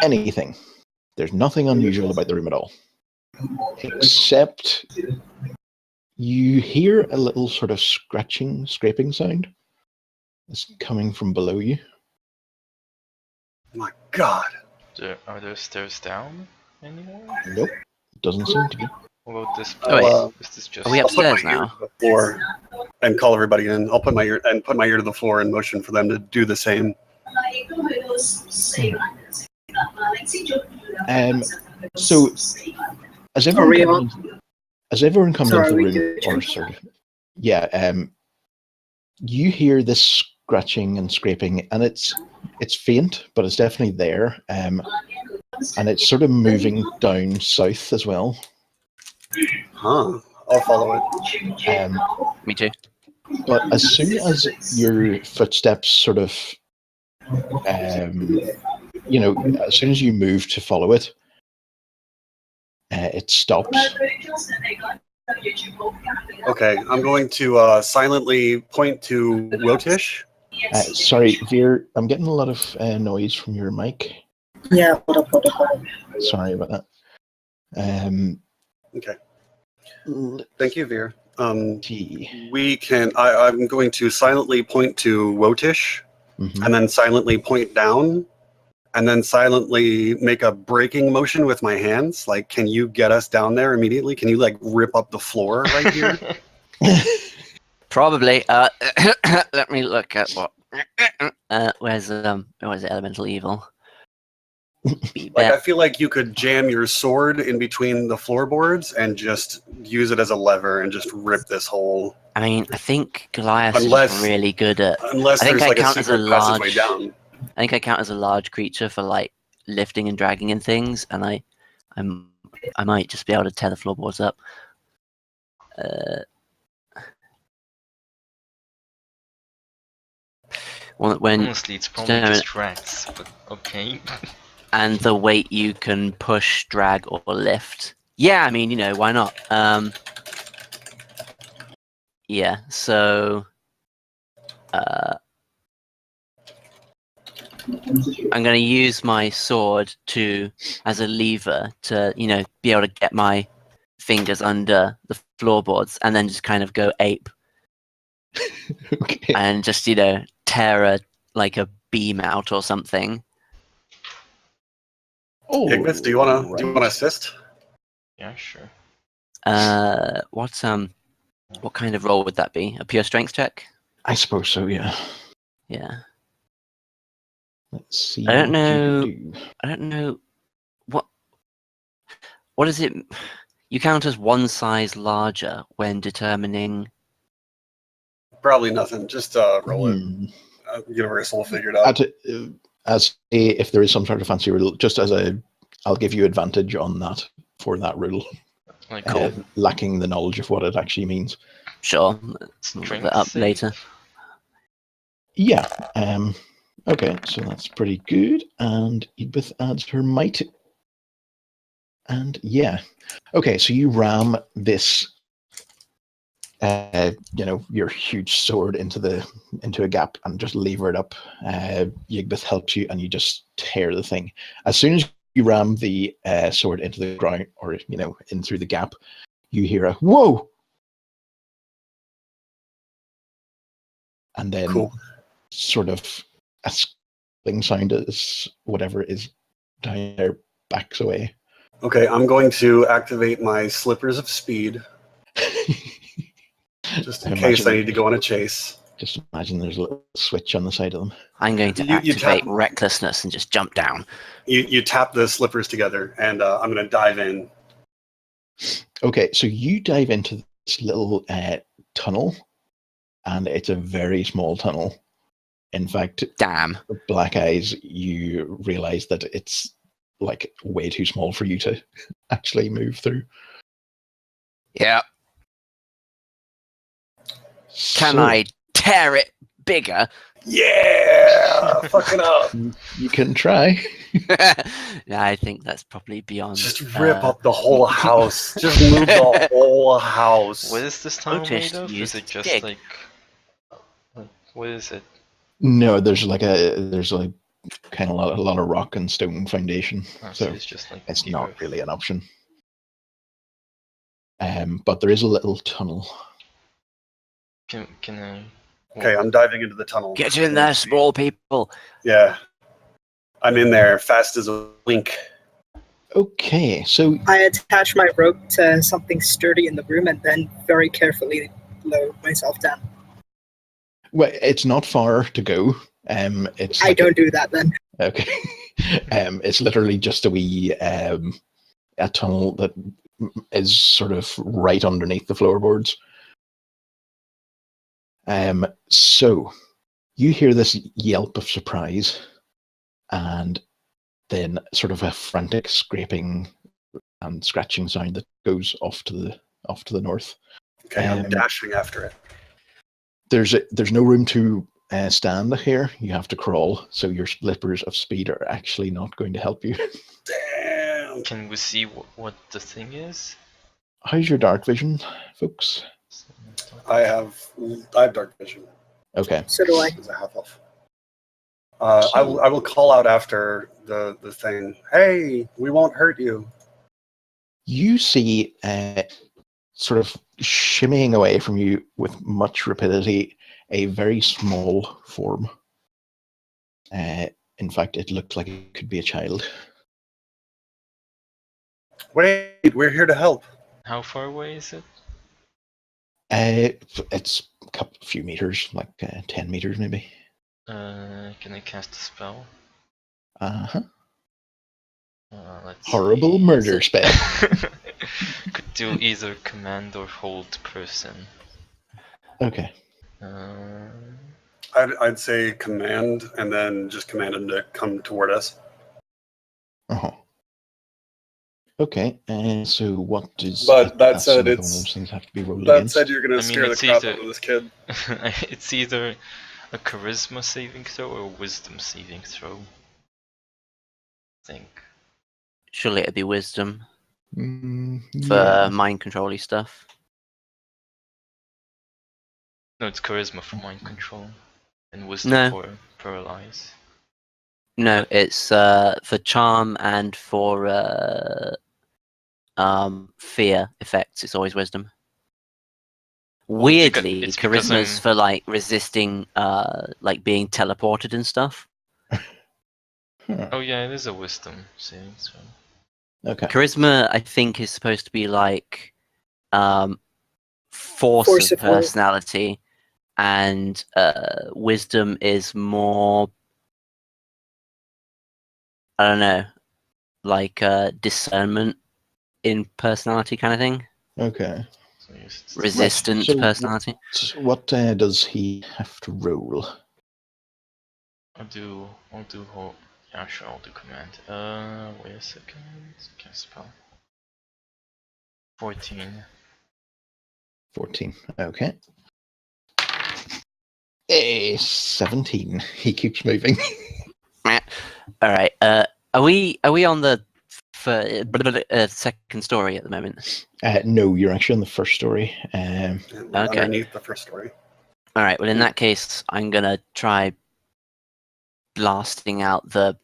anything. There's nothing unusual about the room at all, except you hear a little sort of scratching, scraping sound. It's coming from below you. My God. Are there stairs down anymore? Nope, doesn't seem to be. What about this? Oh, wait. Is this just? Are we I'll put my upstairs ear now? to the floor and call everybody in. I'll put my ear to the floor and motion for them to do the same. So as everyone comes So into are the we room, good? or sort of, yeah, you hear this scratching and scraping, and it's faint, but it's definitely there, and it's sort of moving down south as well. Huh. I'll follow it. Me too. But as soon as your footsteps sort of, as soon as you move to follow it, it stops. Okay, I'm going to silently point to Wotish. Sorry, Veer, I'm getting a lot of noise from your mic. Yeah, hold up. Sorry about that. Okay. Thank you, Veer. I'm Mm-hmm. going to silently point to Wotish, and then silently point down, and then silently make a braking motion with my hands. Like, can you get us down there immediately? Can you like rip up the floor right here? Probably. Let me look at what. Where's it? Elemental Evil. Be Like, I bet. feel like you could jam your sword in between the floorboards and just use it as a lever and just rip this hole. I mean, I think Goliath is Unless- just really good at. Unless I think there's I like a count as a secret passageway large. down. I think I count as a large creature for like lifting and dragging and things, and I might just be able to tear the floorboards up. When Honestly, it's probably no, just rats, but okay. and the weight you can push, drag, or lift. Yeah, I mean, why not? Yeah, so I'm going to use my sword as a lever to, be able to get my fingers under the floorboards and then just kind of go ape Okay. and just, tear a beam out or something. Oh, Ignis, do you wanna assist? Yeah, sure. What kind of roll would that be? A pure strength check? I suppose so. Yeah. Yeah. Let's see. I don't what you can know. do. I don't know what is it? You count as one size larger when determining. Probably nothing. Just roll it. Hmm. Universal will figure it out. If there is some sort of fancy rule, I'll give you advantage on that for that rule, Like lacking the knowledge of what it actually means. Sure, we'll look strength that up save? later. Yeah. Okay, so that's pretty good. And Edith adds her might. And yeah. Okay, so you ram this your huge sword into a gap and just lever it up. Yigbeth helps you and you just tear the thing. As soon as you ram the sword into the ground or in through the gap, you hear a whoa, and then Cool. sort of a squealing sound as whatever is down there backs away. Okay, I'm going to activate my slippers of speed just in case I need to go on a chase. Just imagine there's a little switch on the side of them. I'm going to You activate tap- recklessness and just jump down. You tap the slippers together, and I'm going to dive in. Okay, so you dive into this little tunnel, and it's a very small tunnel. In fact, Damn. with black eyes, you realize that it's like way too small for you to actually move through. Yeah. Can So, I tear it bigger? Yeah! Fuck it up! You can try. No, I think that's probably beyond. Just rip up the whole house. Just move the whole house. What is this tunnel Otis made of? Is used it to just dig. like what is it? No, there's like kind of a lot of rock and stone foundation, Oh, so it's just like it's the not earth. really an option. But there is a little tunnel. Can I? Okay, I'm diving into the tunnel. Get in there, small people. Yeah. I'm in there, fast as a wink. Okay, so I attach my rope to something sturdy in the room and then very carefully lower myself down. well, it's not far to go. It's I like don't do that then. okay. It's literally just a wee a tunnel that is sort of right underneath the floorboards. So you hear this yelp of surprise, and then sort of a frantic scraping and scratching sound that goes off to the north. Okay, I'm dashing after it. There's no room to stand here. You have to crawl, so your slippers of speed are actually not going to help you. Damn! Can we see what the thing is? How's your dark vision, folks? I have dark vision. Okay. So do I. As a half elf. I will call out after the thing. Hey, we won't hurt you. You see sort of shimmying away from you with much rapidity a very small form. In fact, it looked like it could be a child. Wait, we're here to help. How far away is it? It's a few meters, like 10 meters maybe. Can I cast a spell? Uh-huh. let's Horrible see. murder spell. Could do either command or hold person. Okay. I'd say command, and then just command him to come toward us. Uh-huh. Okay, so what does... But that that's said, another one of it's those things have to be rolled that against. said, you're gonna I mean, scare the it's crap either- out of this kid. It's either a charisma saving throw or a wisdom saving throw. I think. Surely it'd be wisdom for Yeah. mind control-y stuff. No, it's charisma for mind control. And wisdom No. for paralyze. No, it's for charm and for fear effects. It's always wisdom. Weirdly, it's because charisma's I'm- for like resisting, like being teleported and stuff. Huh. Oh yeah, it is a wisdom saving throw. Okay. Charisma, I think, is supposed to be like force Force of of will. personality, and wisdom is more, I don't know, like discernment in personality kind of thing. Okay. So yes, Resistant so personality. So what does he have to roll? I'll do hold. Yeah, sure, I'll do command. Wait a second. Can't spell. 14. 14. Okay. 17. He keeps moving. All right. Are we on the second story at the moment? No, you're actually on the first story. And we're Okay. underneath the first story. All right. Well, in that case, I'm gonna try blasting out the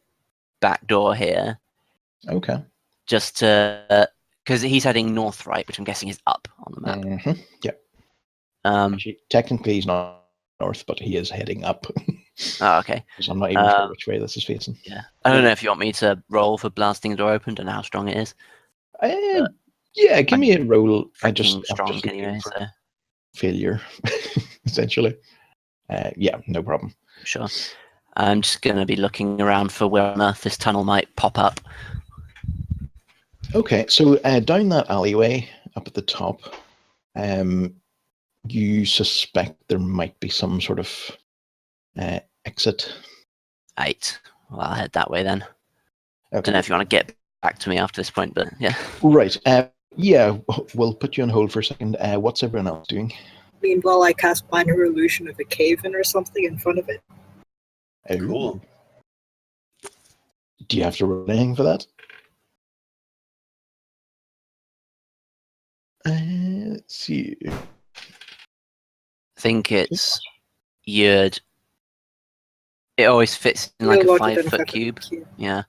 back door here, Okay. just to because he's heading north, right? Which I'm guessing is up on the map. Mm-hmm. Yeah. Um. Actually, technically, he's not north, but he is heading up. Oh, okay. So I'm not even sure which way this is facing. Yeah. I don't know if you want me to roll for blasting the door open. Don't know how strong it is. Yeah, give me a roll. I'm Freaking just strong looking anyway. for So failure, essentially. Yeah, no problem. sure. I'm just gonna be looking around for where on earth this tunnel might pop up. Okay, so down that alleyway up at the top, you suspect there might be some sort of exit. Right. Well, I'll head that way then. Okay. Don't know if you want to get back to me after this point, but yeah. Right. Yeah, we'll put you on hold for a second. What's everyone else doing? Meanwhile, I cast minor illusion of a cave-in or something in front of it. Oh. Cool. Do you have to roll anything for that? Let's see. I think it's you'd. It always fits in like No a larger than 5-foot 5-foot cube. Yeah.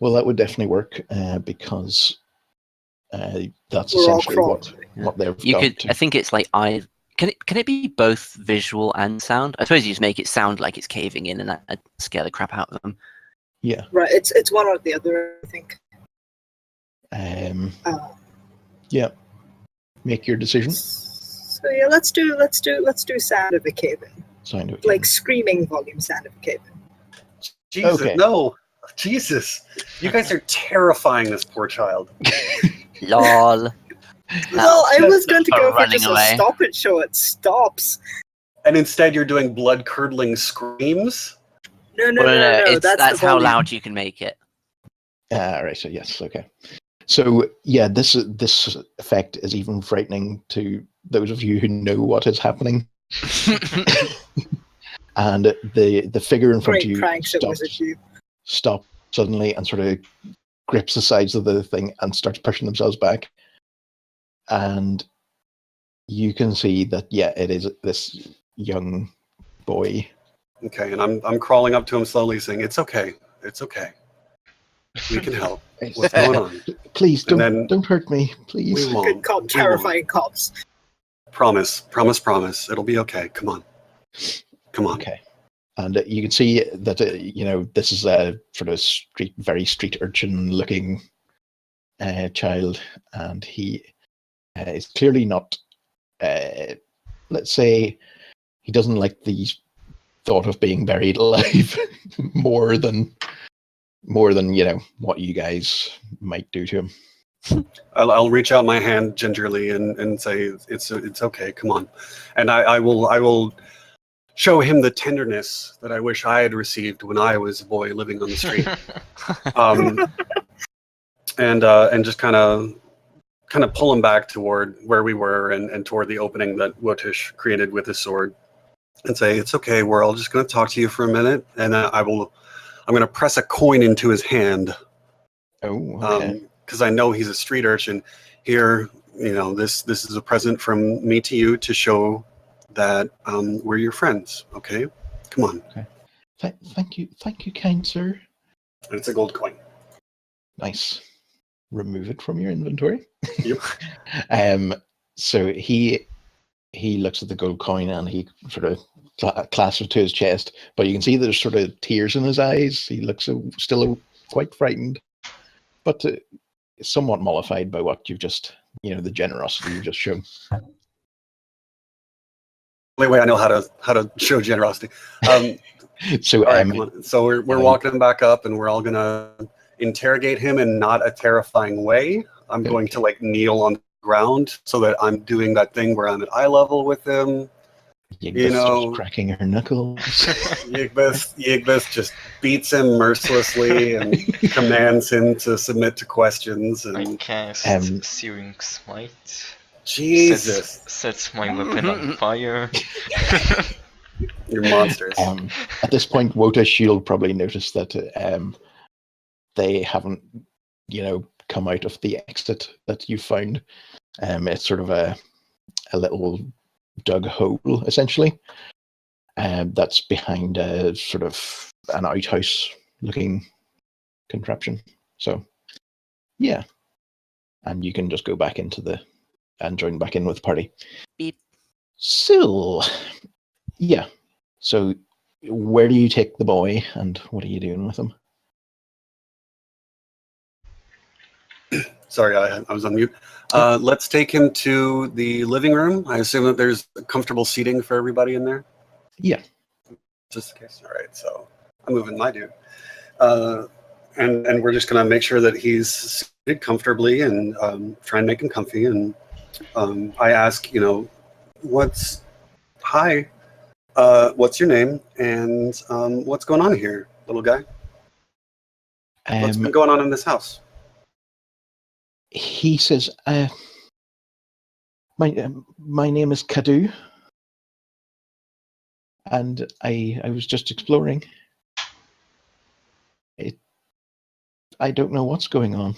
Well, that would definitely work because that's We're all essentially crawling. what they've You got. could. I think it's like I. Can it be both visual and sound? I suppose you just make it sound like it's caving in, and that scare the crap out of them. Yeah. Right, it's one or the other, I think. Yeah. Make your decision. So yeah, let's do sound of a cave-in, Sound of like screaming volume sound of a cave-in. Jesus, Okay. no. Jesus. You guys are terrifying this poor child. Lol. Well, I was going to go for running just away. a stop and show it stops. And instead you're doing blood-curdling screams? No, It's, that's that's the how volume. loud you can make it. Right. So yes. Okay. So yeah, this effect is even frightening to those of you who know what is happening. And the figure in front Great of you pranks it was at you. stops suddenly and sort of grips the sides of the thing and starts pushing themselves back. And you can see that it is this young boy. Okay, and I'm crawling up to him slowly saying, it's okay. It's okay. We can help. What's going on? Please And then don't hurt me, please. We won't. Good cop, We terrifying cops. Promise. It'll be okay. Come on. Okay. And you can see that this is a sort of very street urchin looking child, and he is clearly not. Let's say he doesn't like the thought of being buried alive more than more than what you guys might do to him. I'll reach out my hand gingerly and say, it's okay, come on. And I will show him the tenderness that I wish I had received when I was a boy living on the street. And just kind of pull him back toward where we were and toward the opening that Wotish created with his sword, and say, it's okay, we're all just going to talk to you for a minute, and I'm going to press a coin into his hand. Oh, okay. Because I know he's a street urchin. Here, this is a present from me to you to show that we're your friends. Okay, come on. Okay. Thank you, kind sir. And it's a gold coin. Nice. Remove it from your inventory. Yep. So he looks at the gold coin and he sort of clasps it to his chest, but you can see there's sort of tears in his eyes. He looks still quite frightened, but somewhat mollified by what you've just, the generosity you've just shown. Only way I know how to show generosity. So, all right, come on. So we're walking back up, and we're all gonna interrogate him in not a terrifying way. I'm going to kneel on the ground so that I'm doing that thing where I'm at eye level with him. Yigbeth starts cracking her knuckles. Yigbeth just beats him mercilessly and commands him to submit to questions. And I cast Searing Smite. Jesus. Sets my weapon on fire. You're monsters. At this point, Wotish, you'll probably notice that they haven't, come out of the exit that you found. It's sort of a little dug hole, essentially. That's behind a sort of an outhouse-looking contraption. So, yeah. And you can just go back and join back in with the party. Beep. So, yeah. So, where do you take the boy, and what are you doing with him? Sorry, I was on mute. Let's take him to the living room. I assume that there's comfortable seating for everybody in there? Yeah. Just in case. All right, so I'm moving my dude. And we're just going to make sure that he's seated comfortably and try and make him comfy. And I ask, what's your name and what's going on here, little guy? What's been going on in this house? He says, my name is Kadu, and I was just exploring. I don't know what's going on.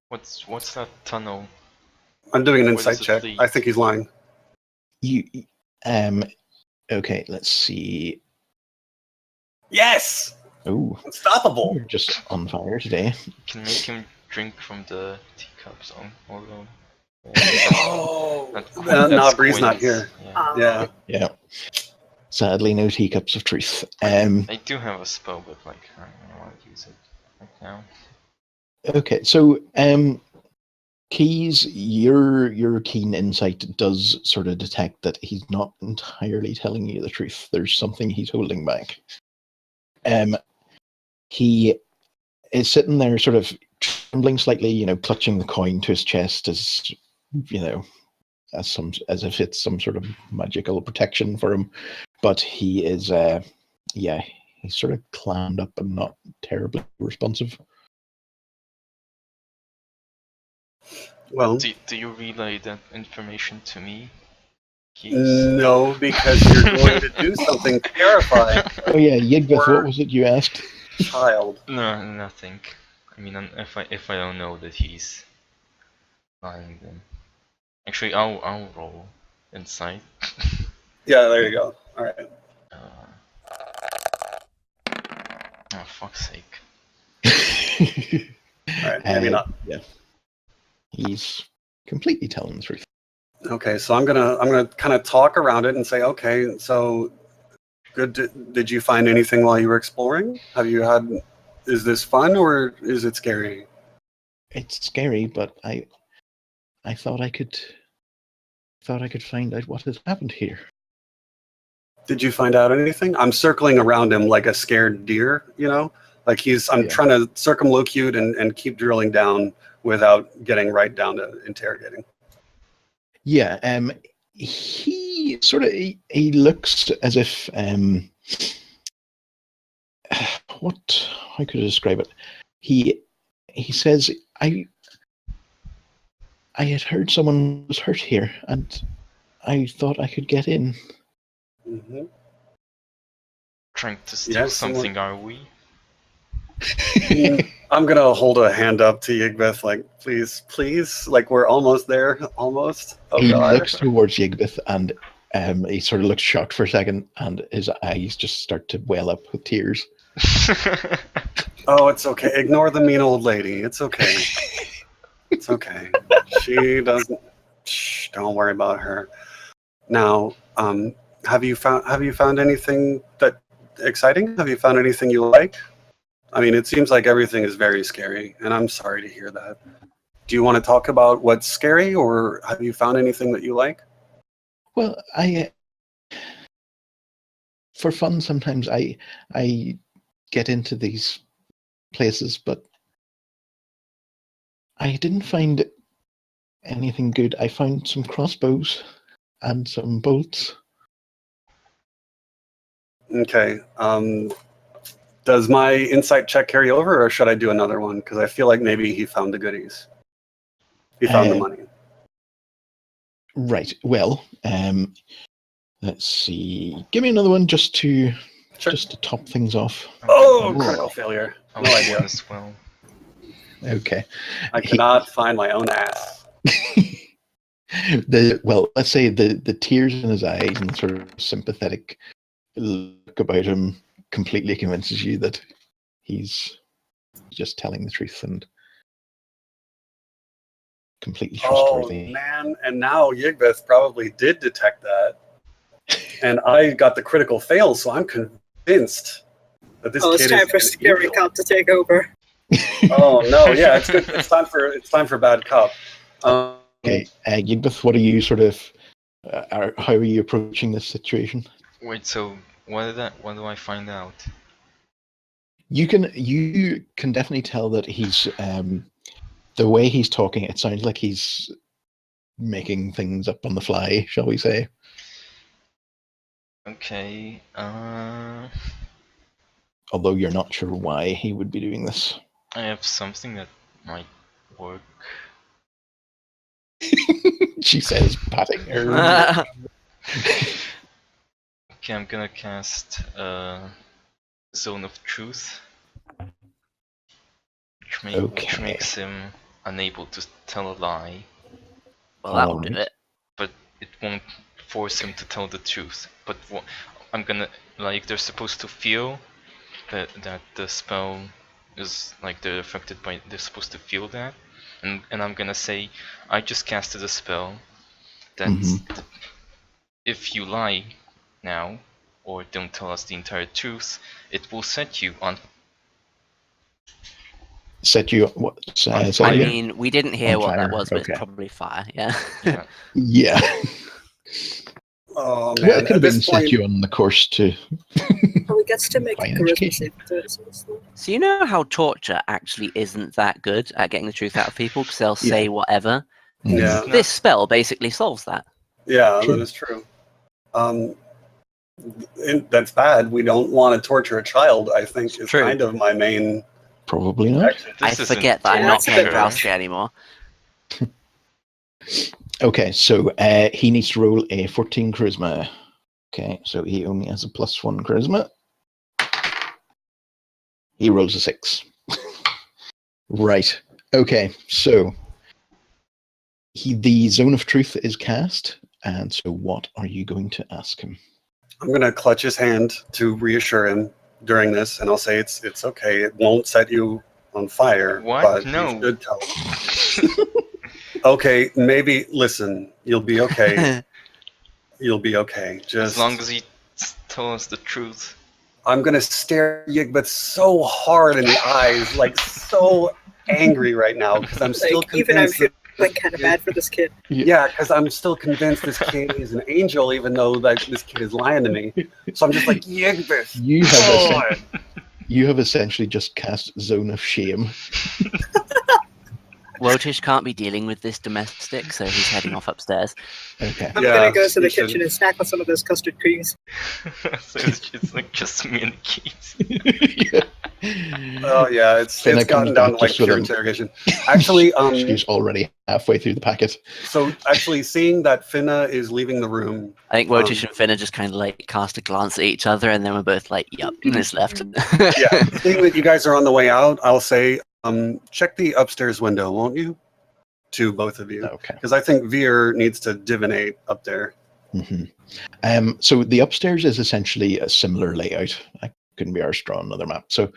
What's that tunnel? I'm doing an insight check. I think he's lying. Okay, let's see. Yes! Oh, unstoppable! You're just on fire today. Can make him drink from the teacups although. Bree's not here. Yeah. Sadly, no teacups of truth. I do have a spell, but I don't want to use it right now. Okay, so Keys, your keen insight does sort of detect that he's not entirely telling you the truth. There's something he's holding back. He is sitting there sort of trembling slightly, clutching the coin to his chest as if it's some sort of magical protection for him. But he is he's sort of clammed up and not terribly responsive. Well, do you relay that information to me? No, because you're going to do something terrifying. Oh yeah, Yigbeth, what was it you asked? Child. No, nothing. I mean, if I don't know that he's lying, then actually I'll roll insight. Yeah, there you go. All right. Oh, fuck's sake. All right, maybe not. Yeah. He's completely telling the truth. Okay, so I'm gonna kind of talk around it and say, okay, so good. Did you find anything while you were exploring? Is this fun or is it scary? It's scary, but I thought I could find out what has happened here. Did you find out anything? I'm circling around him like a scared deer, Like I'm trying to circumlocute and keep drilling down without getting right down to interrogating. Yeah, he sort of he looks as if how could I describe it? He says, I had heard someone was hurt here, and I thought I could get in. Mm-hmm. Trying to steal something, are we? I'm gonna hold a hand up to Yigbeth, like, please, like we're almost there, almost. Oh he God. looks towards Yigbeth, and he sort of looks shocked for a second, and his eyes just start to well up with tears. Oh, it's okay. Ignore the mean old lady. It's okay. It's okay. She doesn't. Shh, don't worry about her. Now, have you found anything that exciting? Have you found anything you like? I mean, it seems like everything is very scary, and I'm sorry to hear that. Do you want to talk about what's scary, or have you found anything that you like? Well, for fun, sometimes I get into these places, but I didn't find anything good. I found some crossbows and some bolts. Okay. Does my insight check carry over, or should I do another one? Because I feel like maybe he found the goodies. He found the money. Right. Well, let's see. Give me another one just to top things off. Oh, critical failure. No idea. As well. Okay. I cannot find my own ass. Let's say the tears in his eyes and sort of sympathetic look about him completely convinces you that he's just telling the truth and completely trustworthy. Oh man! And now Yigbeth probably did detect that, and I got the critical fail, so I'm convinced that this. It's time for Scary Cop to take over. Oh no! Yeah, it's good. It's time for Bad Cop. Okay, Yigbeth, what are you sort of? How are you approaching this situation? Wait, so what do I find out? You can definitely tell that he's the way he's talking. It sounds like he's making things up on the fly, shall we say? Okay. Although you're not sure why he would be doing this. I have something that might work. She says, patting her. Okay, I'm gonna cast Zone of Truth, which makes him unable to tell a lie. Well, that'll do it. But it won't force him to tell the truth. But I'm gonna, like, they're supposed to feel that the spell is, like, they're affected by, they're supposed to feel that. And I'm gonna say, I just casted a spell that if you lie now, or don't tell us the entire truth, it will set you on. Set you what? I mean, we didn't hear what that was, but okay. it's probably fire. Yeah. Yeah. Oh man! Well, it could have been this point, set you on the course to. Oh, he gets to make a charisma saving throw. So you know how torture actually isn't that good at getting the truth out of people because they'll say whatever. Yeah. This spell basically solves that. Yeah, that is true. That's bad. We don't want to torture a child, I think, is kind of my main. Probably not. I forget that I'm not playing Drowsy anymore. Okay, so he needs to roll a 14 charisma. Okay, so he only has a +1 charisma. He rolls a 6. Right. Okay, so the Zone of Truth is cast, and so what are you going to ask him? I'm going to clutch his hand to reassure him during this, and I'll say it's okay. It won't set you on fire. What? But No. You should tell him. Okay, maybe, listen, you'll be okay. You'll be okay. Just as long as he tells us the truth. I'm going to stare Yigbeth so hard in the eyes, like so angry right now, because I'm still even I'm convinced. feeling kind of bad for this kid. Yeah, because I'm still convinced this kid is an angel, even though this kid is lying to me. So I'm just like, Yigbeth, You have essentially just cast Zone of Shame. Wotish can't be dealing with this domestic, so he's heading off upstairs. Okay. I'm Yeah, gonna go to the you should. kitchen and snack on some of those custard creams. So it's like just me and Keith. Oh yeah, it's Finna gotten comes down back to like just with pure a- interrogation. Actually, She's already halfway through the packet. so actually seeing that Finna is leaving the room, I think Wotish and Finna just kind of like cast a glance at each other, and then we're both like, "Yup," and it's left. yeah, seeing that you guys are on the way out, I'll say, check the upstairs window, won't you? To both of you, Okay. because I think Veer needs to divinate up there. So the upstairs is essentially a similar layout. I couldn't be arsed draw another map. So,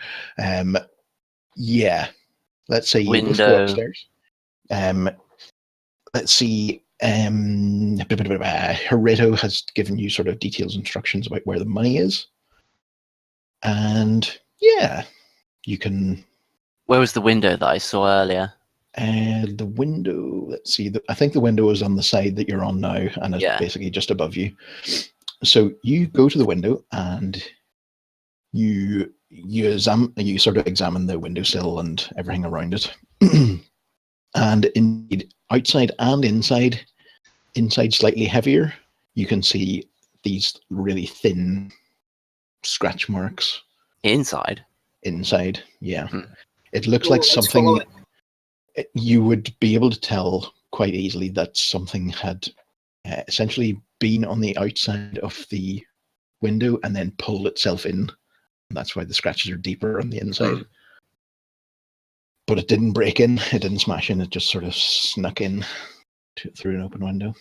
yeah, let's say you both go Window. upstairs. Let's see. Hireto has given you sort of details, instructions about where the money is, and yeah, you can. Where was the window that I saw earlier? The window. Let's see. I think the window is on the side that you're on now, and it's Yeah. basically just above you. So you go to the window and you sort of examine the windowsill and everything around it. And indeed, outside and inside slightly heavier, you can see these really thin scratch marks Inside. inside. Yeah, Hmm. it looks Ooh, like let's something. follow it. You would be able to tell quite easily that something had essentially been on the outside of the window and then pulled itself in. That's why the scratches are deeper on the inside. But it didn't break in, it didn't smash in, it just sort of snuck in through an open window.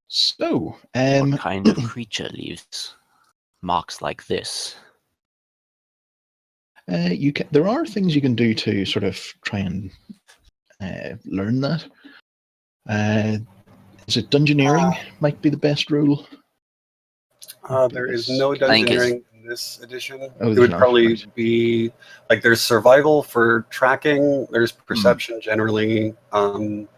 So, What kind of creature leaves marks like this? there are things you can do to sort of try and learn that. Is it dungeoneering? Might be the best rule. There is no think it's- dungeoneering in this edition. Oh, It there's would not, probably right. be like there's survival for tracking. There's perception generally. Animal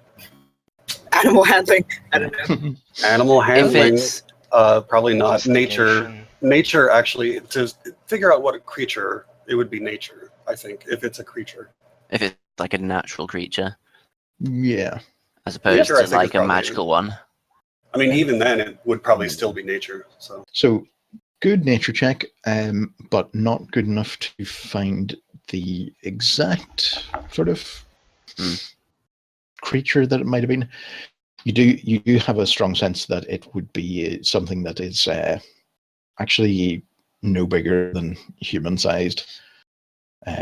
handling. I don't know. Animal If handling. it's Probably not. Nature. Investigation. Nature actually to figure out what a creature. It would be nature. I think if it's a creature. like a natural creature, Yeah. as opposed Nature, I to think, like is a probably- magical one. I mean, even then, it would probably still be nature. So Good nature check, but not good enough to find the exact sort of creature that it might have been. You do have a strong sense that it would be something that is actually no bigger than human sized,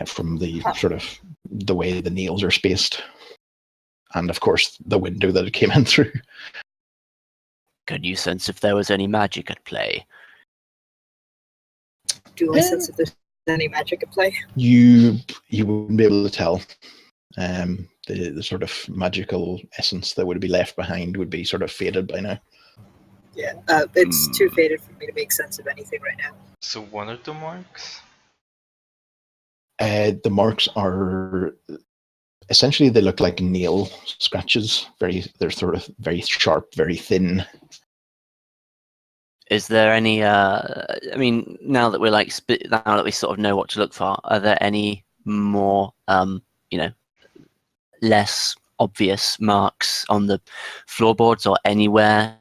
from the sort of the way the nails are spaced, and of course the window that it came in through. Can you sense if there was any magic at play? Do I sense if there's any magic at play? You wouldn't be able to tell. The sort of magical essence that would be left behind would be sort of faded by now. Yeah, it's too faded for me to make sense of anything right now. So what are the marks? The marks are essentially, they look like nail scratches. They're sort of very sharp, very thin. Is there any? I mean, now that we're like, now that we sort of know what to look for, are there any more, less obvious marks on the floorboards or anywhere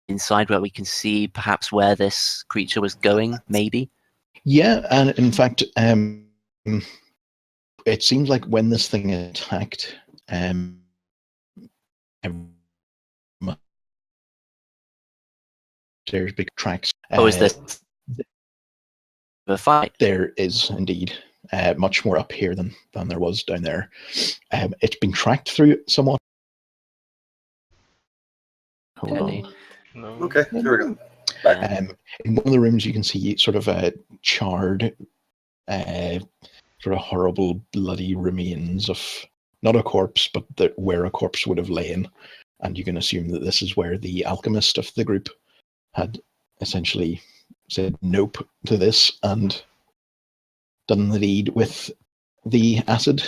inside where we can see perhaps where this creature was going? Maybe. Yeah, and in fact, it seems like when this thing attacked, there's big tracks. Is this a fight? There is indeed much more up here than there was down there. It's been tracked through somewhat. Hold Okay. on. No. okay, here we go. In one of the rooms, you can see sort of a charred, sort of horrible, bloody remains of not a corpse, but where a corpse would have lain. And you can assume that this is where the alchemist of the group had essentially said nope to this and done the deed with the acid.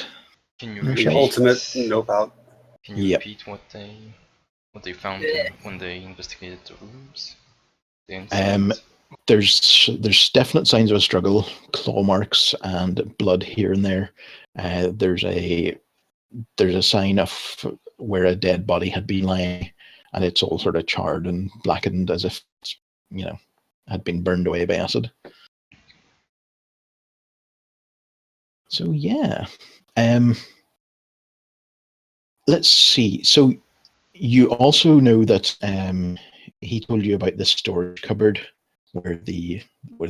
Can you The The repeat? ultimate nope out. Can you Yep. repeat what they found when they investigated the rooms? The Um, inside? There's definite signs of a struggle, claw marks and blood here and there. There's a sign of where a dead body had been lying, and it's all sort of charred and blackened as if, had been burned away by acid. So yeah, let's see. So you also know that he told you about the storage cupboard where the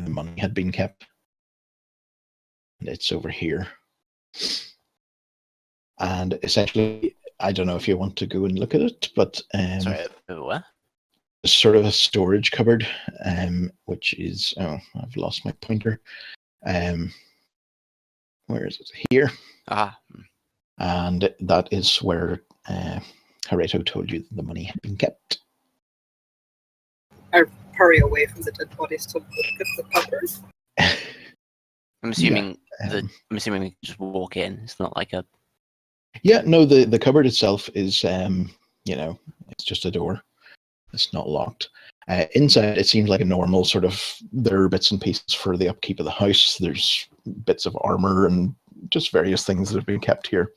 money had been kept, and it's over here. And essentially, I don't know if you want to go and look at it, but Sorry, what? it's sort of a storage cupboard, which is I've lost my pointer. Where is it? Here. And that is where Hareto told you that the money had been kept. I hurry away from the dead bodies to look at the cupboard. I'm assuming we can just walk in. It's not like a. Yeah, no. The cupboard itself is it's just a door. It's not locked. Inside, it seems like a normal sort of. There are bits and pieces for the upkeep of the house. There's bits of armor and just various things that have been kept here.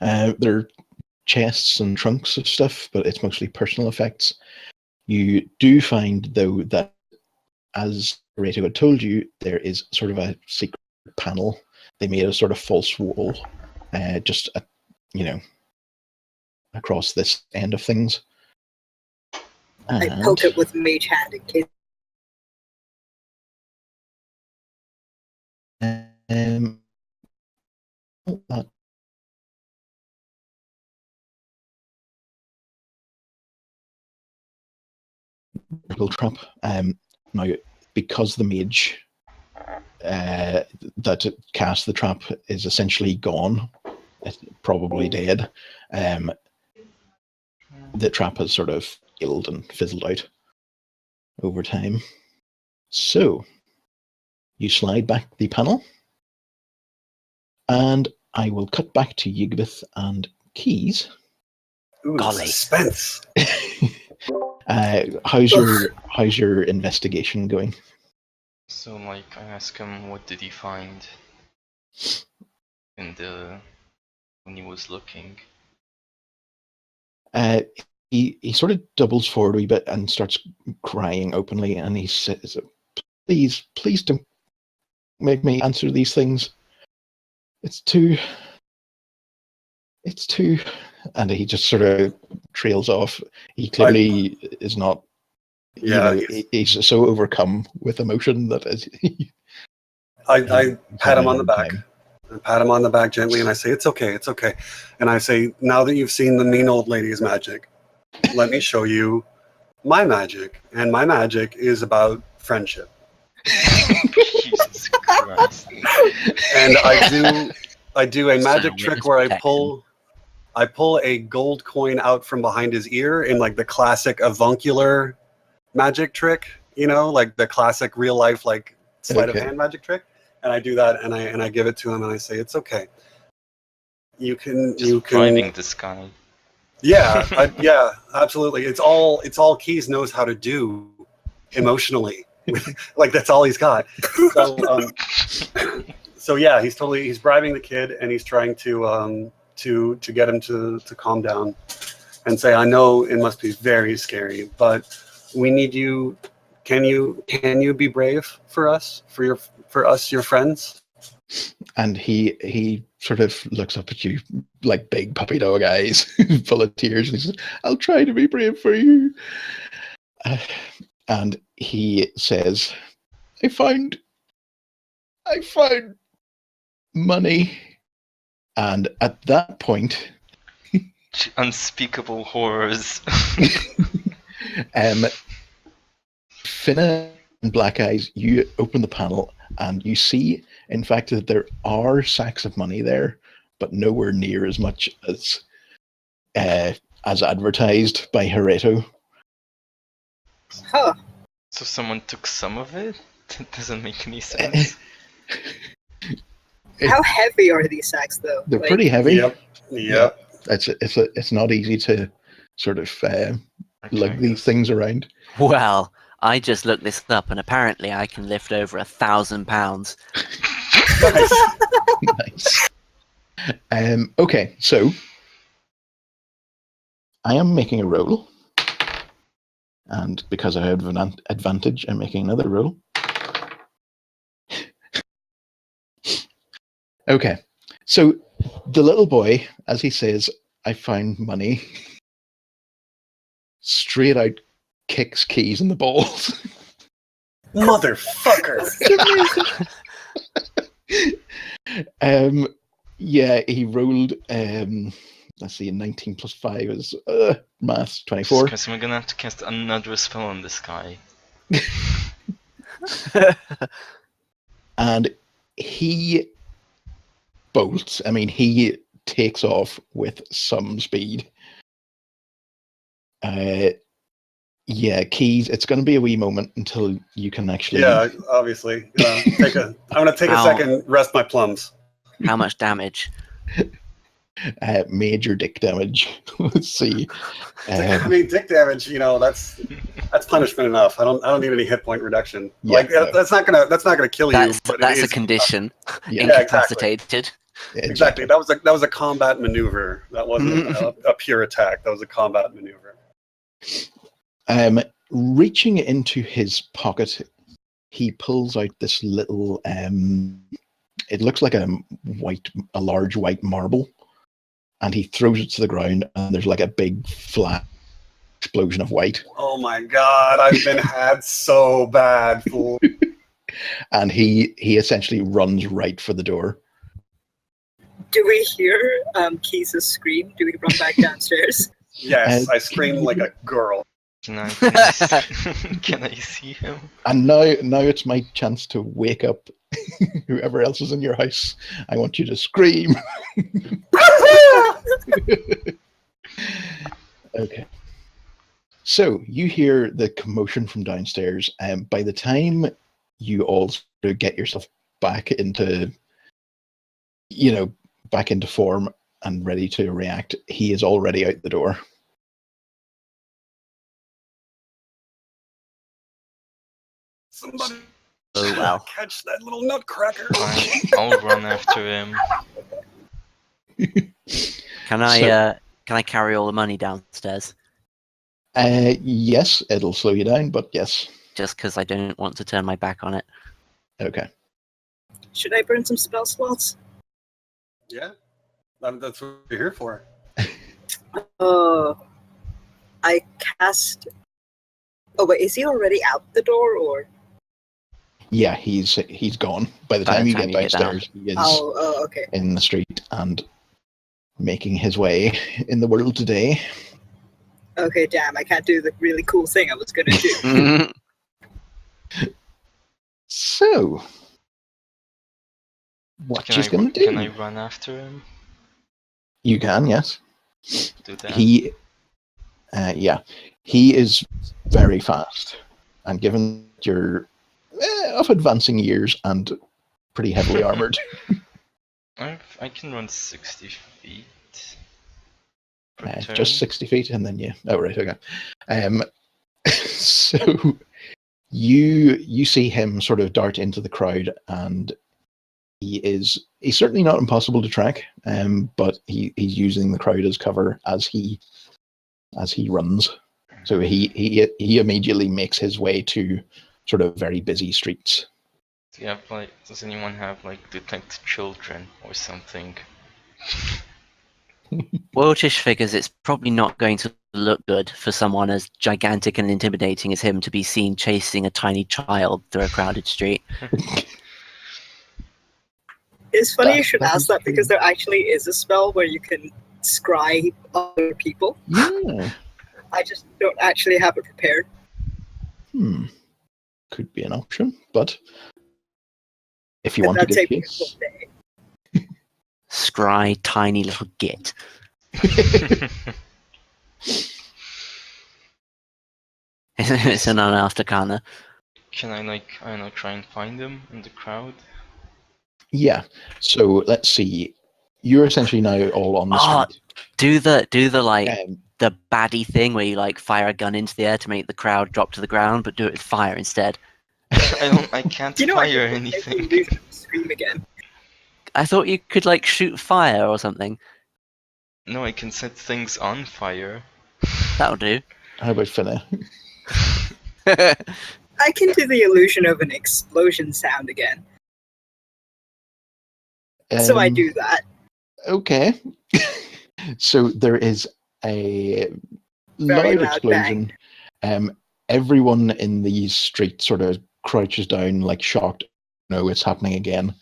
There are chests and trunks of stuff, but it's mostly personal effects. You do find, though, that as Reto had told you, there is sort of a secret panel. They made a sort of false wall, just across this end of things. I poke it with mage hand in case. That trap. Now, because the mage that cast the trap is essentially gone, it's probably dead. The trap has sort of failed and fizzled out over time. So you slide back the panel, and I will cut back to Yigbeth and Keys. Ooh, Golly. Suspense. How's your investigation going? So, like, I ask him what did he find in when he was looking. He sort of doubles forward a wee bit and starts crying openly, and he says, please don't make me answer these things. It's too, and he just sort of trails off. He clearly is not, he's so overcome with emotion that I pat him on the back. I pat him on the back gently, and I say, it's okay. And I say, now that you've seen the mean old lady's magic, let me show you my magic. And my magic is about friendship. Jesus Christ. And I do a magic trick where I pull a gold coin out from behind his ear in like the classic avuncular magic trick, like the classic real life like sleight of hand magic trick. And I do that, and I give it to him, and I say, it's okay. You can Driving this guy. Yeah, yeah, absolutely. It's all Keys knows how to do emotionally. Like that's all he's got. So yeah, he's bribing the kid, and he's trying to get him to calm down and say, I know it must be very scary, but we need you. Can you be brave for us, for us, your friends? And he sort of looks up at you like big puppy dog eyes, full of tears, and he says, I'll try to be brave for you. And he says, I found money. And at that point, unspeakable horrors. Finna and Black Eyes, you open the panel and you see, in fact, that there are sacks of money there, but nowhere near as much as advertised by Hareto. Huh. So someone took some of it? That doesn't make any sense. How heavy are these sacks, though? They're pretty heavy. Yep. Yeah. It's not easy to sort of lug these things around. Well, I just looked this up, and apparently I can lift over 1,000 pounds. Nice. Okay, so I am making a roll, and because I have an advantage, I'm making another roll. Okay, so the little boy, as he says, "I found money," straight out kicks Keys in the balls. Motherfucker! Yeah, he rolled. Let's see, 19 plus 5 is maths 24. Because we're gonna have to cast another spell on this guy. And he bolts. I mean, he takes off with some speed. Yeah, Keys, it's going to be a wee moment until you can actually. Yeah, obviously. I'm gonna take a Ow. second, rest my plums. How much damage? Major dick damage. Let's see. I mean, dick damage. That's punishment enough. I don't need any hit point reduction. Yeah, no. that's not gonna kill you. But That's it a is, condition. Yeah, Incapacitated. exactly. That was a combat maneuver. That wasn't a pure attack. That was a combat maneuver. Reaching into his pocket, he pulls out this little. It looks like a large white marble, and he throws it to the ground. And there's like a big flat explosion of white. Oh my god! I've been had so bad, fool. And he essentially runs right for the door. Do we hear Keys' scream? Do we run back downstairs? Yes, I scream like a girl. Can I can I see him? And now it's my chance to wake up whoever else is in your house. I want you to scream. Okay. So you hear the commotion from downstairs, and by the time you all sort of get yourself back into, back into form and ready to react, he is already out the door. Somebody Oh well. catch that little nutcracker. I'll run after him. Can I carry all the money downstairs? Yes, it'll slow you down, but yes. Just because I don't want to turn my back on it. Okay. Should I burn some spell slots? Yeah, that's what you're here for. I cast. Oh wait, is he already out the door or? Yeah, he's gone. By the time you get downstairs, he is Okay. in the street and making his way in the world today. Okay, damn! I can't do the really cool thing I was gonna do. So, what you gonna do? Can I run after him? You can, yes. Do that. He is very fast, and given your of advancing years and pretty heavily armored. I can run 60 feet. Just 60 feet, and then oh right, okay. So you see him sort of dart into the crowd, and he's certainly not impossible to track, but he's using the crowd as cover as he runs. So he immediately makes his way to sort of very busy streets. Does anyone have detect children or something? Welchish figures it's probably not going to look good for someone as gigantic and intimidating as him to be seen chasing a tiny child through a crowded street. It's funny you should ask that because there actually is a spell where you can scry other people. Yeah. I just don't actually have it prepared. Could be an option, but if you want to give case. Scry tiny little git. It's an unasked arcana. Can I try and find him in the crowd? Yeah. So let's see. You're essentially now all on the street. Do the the baddie thing where you like fire a gun into the air to make the crowd drop to the ground, but do it with fire instead. I can't Do you know what? fire I anything. can scream again. I thought you could like shoot fire or something. No, I can set things on fire. That'll do. How about Finna? I can do the illusion of an explosion sound again. So I do that. Okay. So there is a Very loud loud explosion. Everyone in the street sort of crouches down, like shocked. No, it's happening again.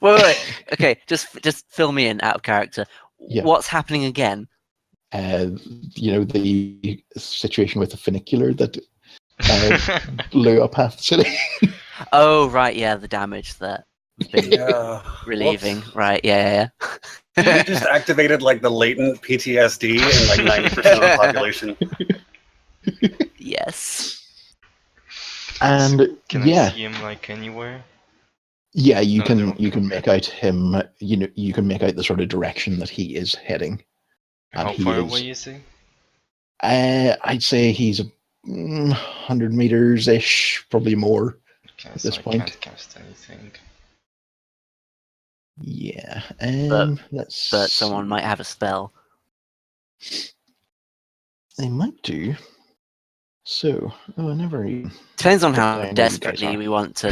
Wait. Okay, just fill me in out of character. Yeah. What's happening again? The situation with the funicular that blew up half the city. Oh, right, yeah, the damage that we've been Yeah. relieving. Whoops. Right, yeah. We just activated like the latent PTSD in like 90% of the population. Yes. And Can yeah, I see him like anywhere? yeah, you No, can they're make out him. You can make out the sort of direction that he is heading. And How he far is- away is he? I'd say he's 100 meters ish, probably more. Okay, At so this I point. can't cast anything. Yeah. But someone might have a spell. They might do. So, I never even. Depends on Put how down where you guys desperately are. we want to,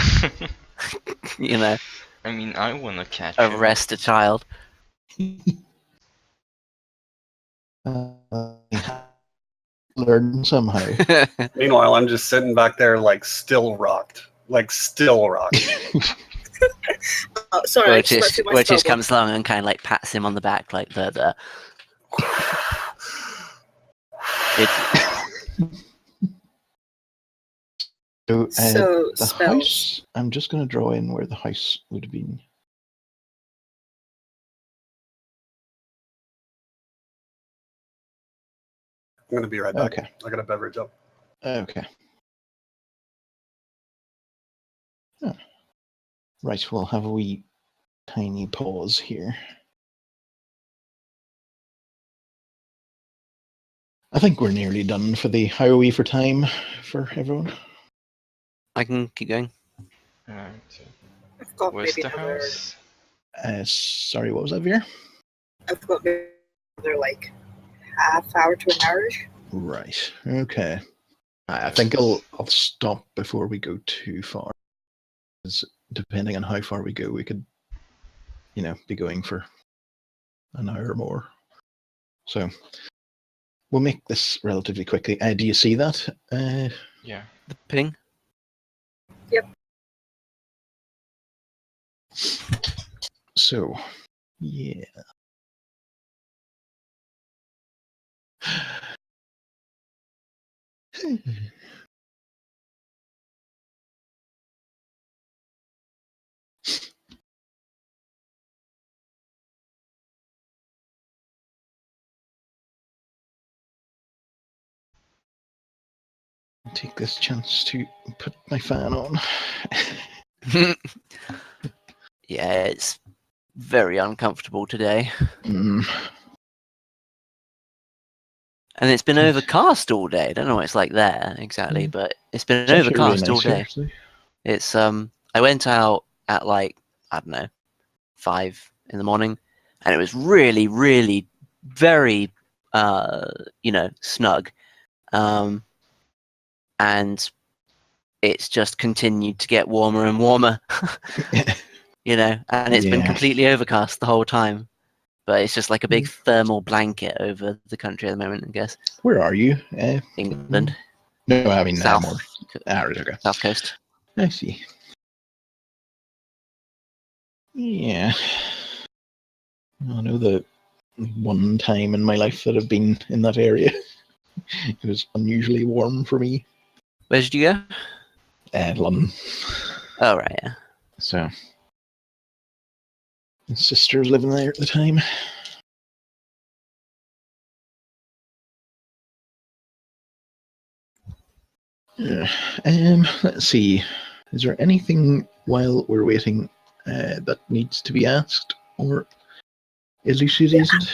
I mean, I wanna catch him. arrest a child. Learn somehow. Meanwhile, I'm just sitting back there like still rocked. Oh, sorry, I just Roaches went through my spell book. comes along and kind of like pats him on the back, like the. So, So, the spells. house. I'm just going to draw in where the house would have been. I'm gonna be right back. Okay. I got a beverage up. Okay. Oh. Right, we'll have a wee tiny pause here. I think we're nearly done for the how are we for time for everyone. I can keep going. Alright. I've got Where's maybe the another. house? Sorry, what was that, Veer? I've got maybe another like half hour to an hour-ish. Right. Okay. I think I'll stop before we go too far. 'Cause depending on how far we go, we could, be going for an hour or more. So we'll make this relatively quickly. Do you see that? Yeah. The ping. So, yeah. Take this chance to put my fan on. Yeah, it's very uncomfortable today. Mm. And it's been overcast all day. I don't know what it's like there exactly, but it's been It's actually really overcast all nice here, day. actually. It's I went out at like, I don't know, 5 in the morning, and it was really, really very snug. And it's just continued to get warmer and warmer. And it's been Yeah. completely overcast the whole time. But it's just like a big thermal blanket over the country at the moment, I guess. Where are you? England, No, I mean South. more. Right, okay. South Coast. I see. Yeah. I know the one time in my life that I've been in that area. It was unusually warm for me. Where did you go? London. Oh, right, yeah. So, my sister was living there at the time. Let's see. Is there anything while we're waiting that needs to be asked or elucidated?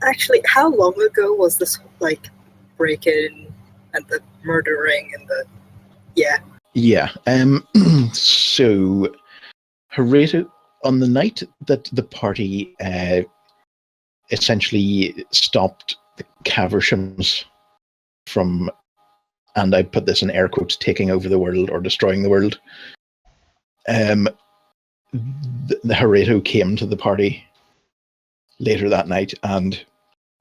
Actually, how long ago was this, like, break-in and the murdering and the... Yeah. Yeah. So, Horatio, on the night that the party essentially stopped the Cavershams from, and I put this in air quotes, taking over the world or destroying the world, the Horatio came to the party later that night, and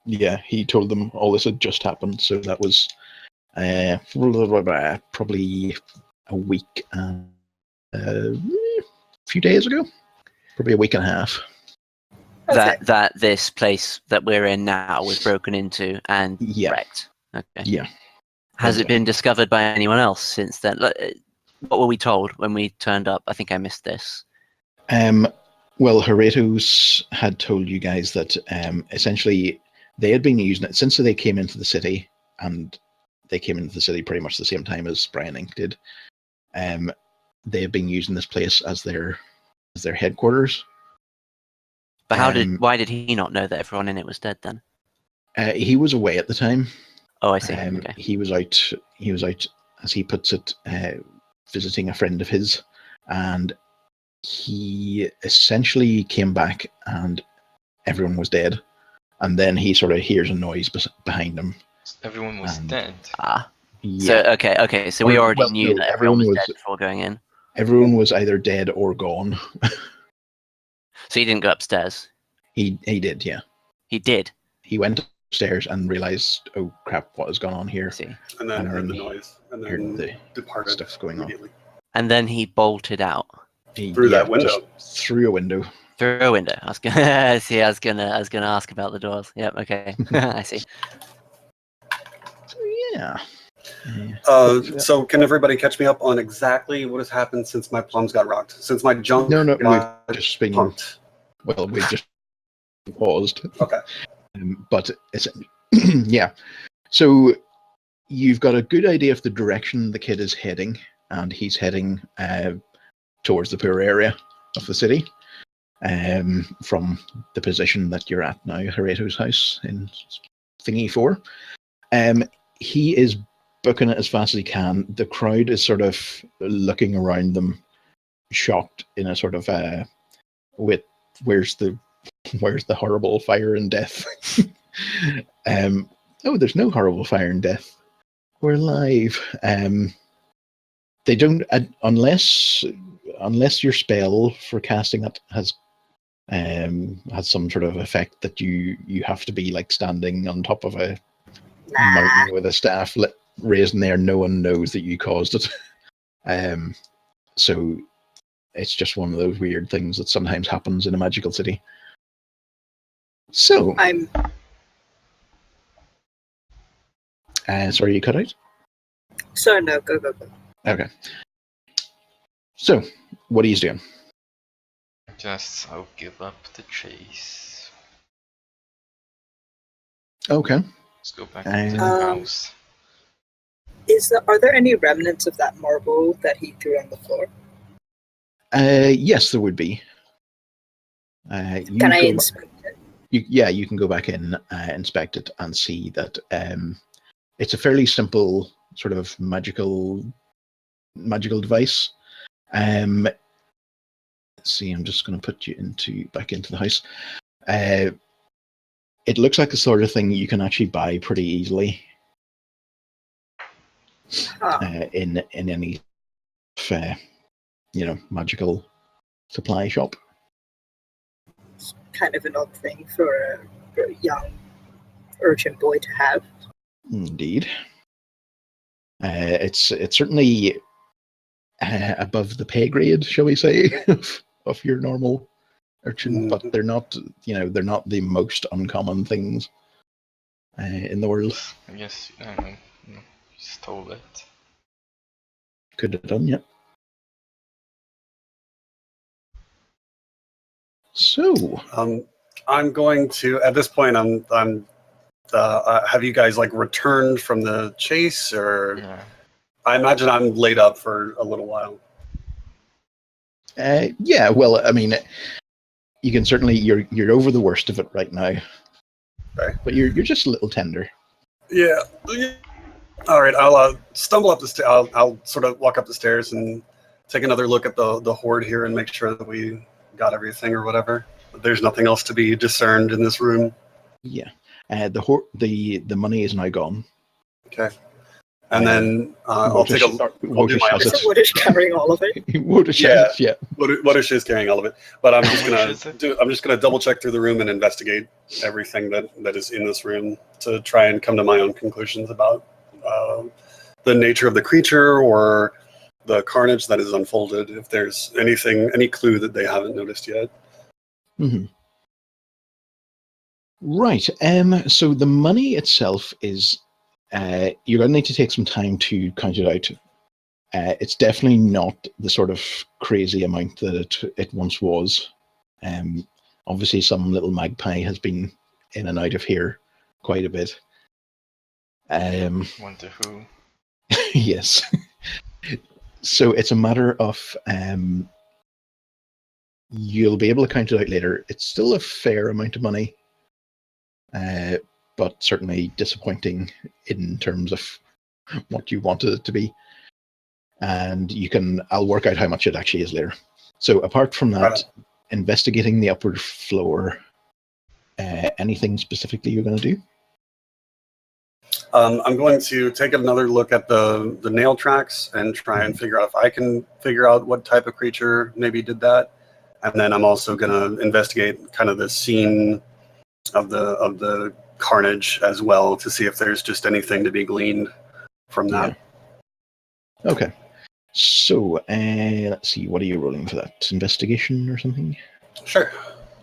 yeah, he told them all this had just happened. So that was probably a week and a few days ago, probably a week and a half. Okay. That this place that we're in now was broken into and Yeah. wrecked. Okay. Yeah. Has it been discovered by anyone else since then? What were we told when we turned up? I think I missed this. Well, Horato's had told you guys that essentially they had been using it since they came into the city, and they came into the city pretty much the same time as Brian Inc. did. They have been using this place as their headquarters. But why did he not know that everyone in it was dead then? He was away at the time. Oh, I see. Okay. He was out, as he puts it, visiting a friend of his, and he essentially came back and everyone was dead. And then he sort of hears a noise behind him. Everyone was dead. Ah. Yeah. So okay. So we already knew that everyone was dead before going in. Everyone was either dead or gone. So he didn't go upstairs. He did, yeah. He did. He went upstairs and realized, oh crap, what has gone on here? I see. And then And heard then the noise, and heard then the departed stuff going on. immediately. And then he bolted out Through that window. just through a window. through a window. I was gonna see. I was gonna ask about the doors. Yep. Okay. I see. So yeah. So can everybody catch me up on exactly what has happened since my plums got rocked? Since my junk No, got we've just been punked. well, we just paused. Okay. But it's yeah. So you've got a good idea of the direction the kid is heading, and he's heading towards the poor area of the city. From the position that you're at now, Horato's house in Thingy 4. He is booking it as fast as he can. The crowd is sort of looking around them, shocked in a sort of with where's the horrible fire and death? Oh, there's no horrible fire and death. We're live. They don't unless your spell for casting it has some sort of effect that you have to be like standing on top of a mountain with a staff raised in there. No one knows that you caused it. So it's just one of those weird things that sometimes happens in a magical city. So sorry, you cut out? So no, go. Okay. So, what are you doing? I'll give up the chase. Okay. Let's go back to the house. Are there any remnants of that marble that he threw on the floor? Yes, there would be. Can I inspect it? You can go back in, inspect it, and see that it's a fairly simple sort of magical device. Let's see, I'm just going to put you back into the house. It looks like the sort of thing you can actually buy pretty easily in any magical supply shop. It's kind of an odd thing for a young urchin boy to have. Indeed. It's certainly above the pay grade, shall we say, of your normal urchin, but they're not the most uncommon things in the world. I guess I don't know. You stole it. Could have done, yeah. So I'm going to at this point. I'm have you guys like returned from the chase, or? Yeah. I imagine I'm laid up for a little while. Yeah, well, I mean, you can certainly you're over the worst of it right now. Okay. But you're just a little tender. Yeah. All right. I'll stumble up the stairs. I'll sort of walk up the stairs and take another look at the horde here and make sure that we got everything or whatever. There's nothing else to be discerned in this room. Yeah. The money is now gone. Okay. And then I'll take Wotish has Is it. it Woodish carrying all of it? Wotish Yeah. has it, yeah. Woodish is carrying all of it, but I'm just How much is it? I'm just gonna double check through the room and investigate everything that is in this room to try and come to my own conclusions about the nature of the creature or the carnage that is unfolded. If there's any clue that they haven't noticed yet. Mm-hmm. Right. So the money itself is you're going to need to take some time to count it out. It's definitely not the sort of crazy amount that it once was. Obviously, some little magpie has been in and out of here quite a bit. Wonder who. Yes. So it's a matter of you'll be able to count it out later. It's still a fair amount of money, but certainly disappointing in terms of what you wanted it to be. And I'll work out how much it actually is later. So apart from that, Right. investigating the upper floor, anything specifically you're going to do? I'm going to take another look at the nail tracks and try and figure out if I can figure out what type of creature maybe did that. And then I'm also going to investigate kind of the scene of the carnage as well to see if there's just anything to be gleaned from that. Yeah. Okay. So let's see. What are you rolling for that? Investigation or something? Sure.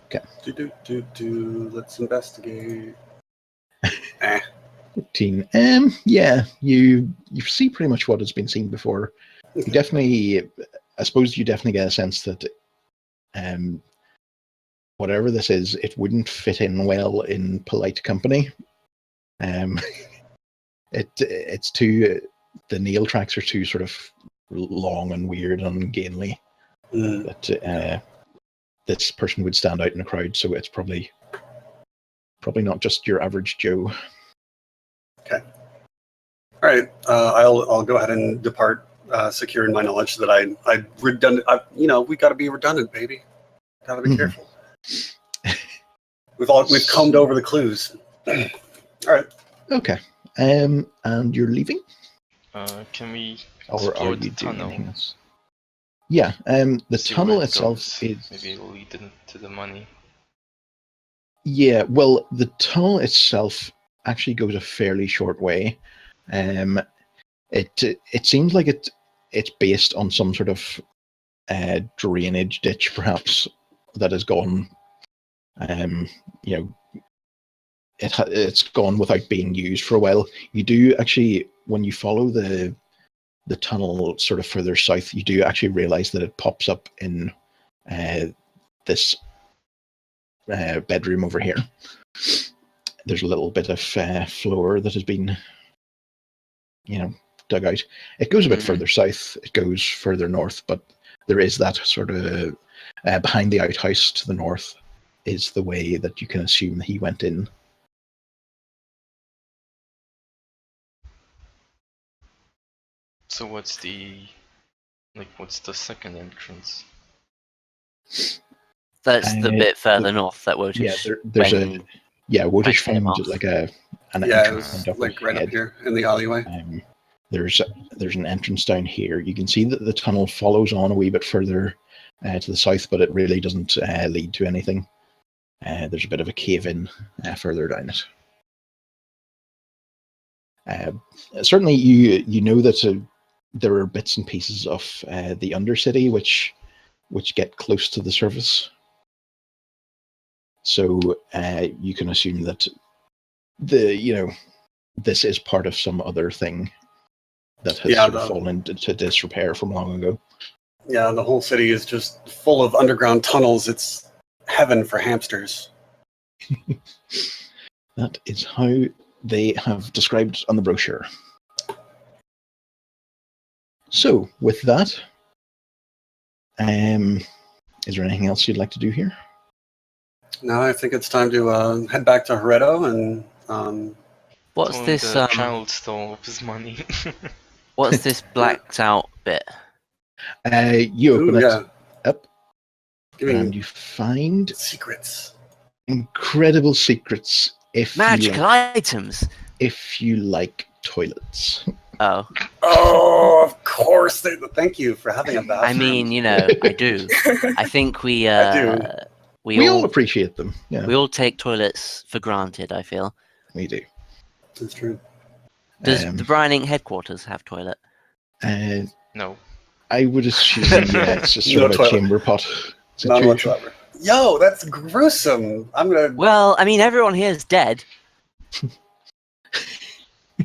Okay. Let's investigate. 14. Yeah, you see pretty much what has been seen before. You definitely, I suppose you definitely get a sense that whatever this is, it wouldn't fit in well in polite company. It's too, the nail tracks are too sort of long and weird and ungainly that this person would stand out in a crowd. So it's probably not just your average Joe. Okay. All right. I'll go ahead and depart, secure in my knowledge that I redundant. We got to be redundant, baby. Got to be careful. We've combed over the clues. All right. Okay. And you're leaving, Can we or explore are the you doing tunnel? anything else? Yeah. The See tunnel where it itself goes? is. Maybe it'll lead to the money. Yeah. Well, the tunnel itself actually goes a fairly short way. It seems like it's based on some sort of drainage ditch, perhaps, that has gone. It's gone without being used for a while. You do actually, when you follow the tunnel sort of further south, you do actually realize that it pops up in this bedroom over here. There's a little bit of floor that has been, dug out. It goes a bit further south. It goes further north, but there is that sort of behind the outhouse to the north is the way that you can assume he went in. So what's the second entrance? That's the bit further north that we'll Yeah, just there's Wotish find him found off. like an Yeah, it entrance was up like right up ahead. here in the alleyway. There's an entrance down here. You can see that the tunnel follows on a wee bit further to the south, but it really doesn't lead to anything. There's a bit of a cave-in further down it. Certainly, you know that there are bits and pieces of the Undercity which get close to the surface. So you can assume that this is part of some other thing that has sort of fallen into disrepair from long ago. Yeah, the whole city is just full of underground tunnels. It's heaven for hamsters. That is how they have described on the brochure. So, with that, is there anything else you'd like to do here? Now I think it's time to head back to Heredo and What's Told this? the child stole of his money. What's this blacked out bit? You open ooh, it yeah, up, giving and you find secrets. incredible secrets Magical items. if you like toilets. Oh, Oh, of course. Thank you for having a bathroom. I mean, I do. I think we I do. We all appreciate them. Yeah, we all take toilets for granted. I feel. we do. That's true. Does Um, the Brian Inc. headquarters have toilet? No. I would assume, yeah, it's just sort No of a toilet. chamber pot None situation. whatsoever. Yo, that's gruesome. I'm gonna. Well, I mean, everyone here is dead.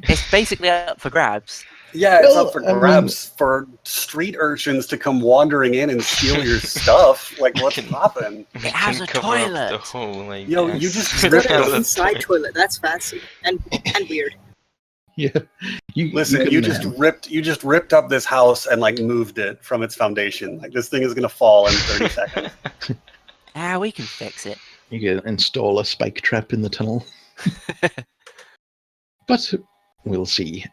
It's basically up for grabs. Yeah, it's Well, up for I mean- grabs for street urchins to come wandering in and steal your stuff. Like, what's poppin'? We It has can a cover up toilet. the hole, I Yo, you guess. just It's got ripped an out inside toilet. That's fancy and weird. Yeah, Listen, can, you just ripped up this house and like moved it from its foundation. Like this thing is gonna fall in 30 seconds. We can fix it. you can install a spike trap in the tunnel. But we'll see.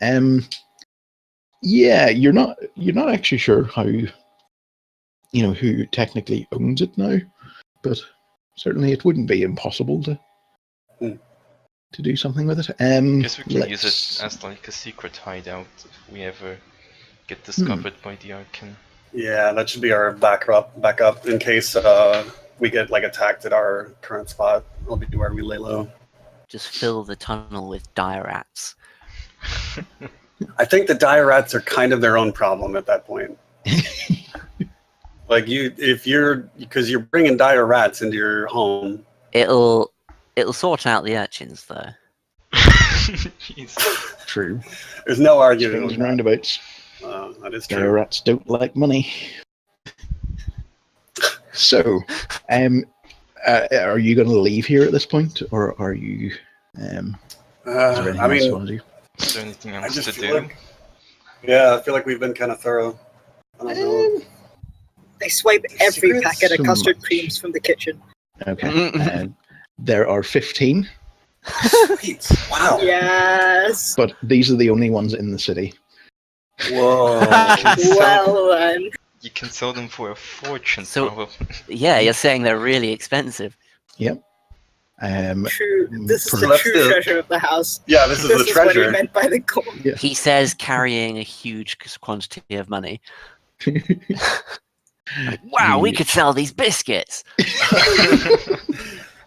Yeah, you're not actually sure how who technically owns it now, but certainly it wouldn't be impossible to do something with it. I guess we can use it as like a secret hideout if we ever get discovered by the Arcan. Yeah, that should be our backup in case we get like attacked at our current spot. It'll be where we lay low. Just fill the tunnel with dire rats. I think the dire rats are kind of their own problem at that point. Like because you're bringing dire rats into your home. It'll sort out the urchins though. Jeez. True. There's no arguing. Swings with and roundabouts. that. That is Dire true. rats don't like money. So, are you going to leave here at this point, or are you? Is there anything I else you mean, want to do? Is there anything I else just to feel do? like, yeah, I feel like we've been kind of thorough. I don't know. They swipe every Secrets? packet of So custard much. creams from the kitchen. Okay. There are 15, Sweet. Wow. Yes. but these are the only ones in the city. Whoa. Well then. You can sell them for a fortune, So- probably. Yeah, you're saying they're really expensive. True. This is the Perhaps true the- treasure of the house. Yeah, this is This the is what he treasure. meant by the gold. Yeah. He says carrying a huge quantity of money. Wow, we Yeah. could sell these biscuits.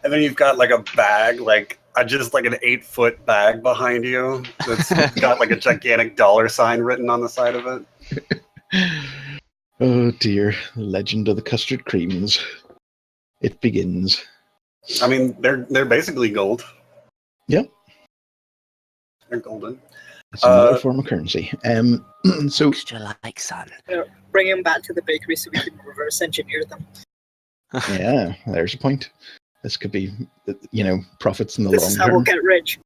And then you've got like a bag, like just like an 8-foot bag behind you that's got like a gigantic $sign written on the side of it. Oh dear, the legend of the custard creams. It begins. I mean, they're basically gold. Yep. They're golden. It's another form of currency. So Extra like sun. Bring them back to the bakery so we can reverse engineer them. yeah, there's a point. This could be, profits in the This long is how we'll term. get rich.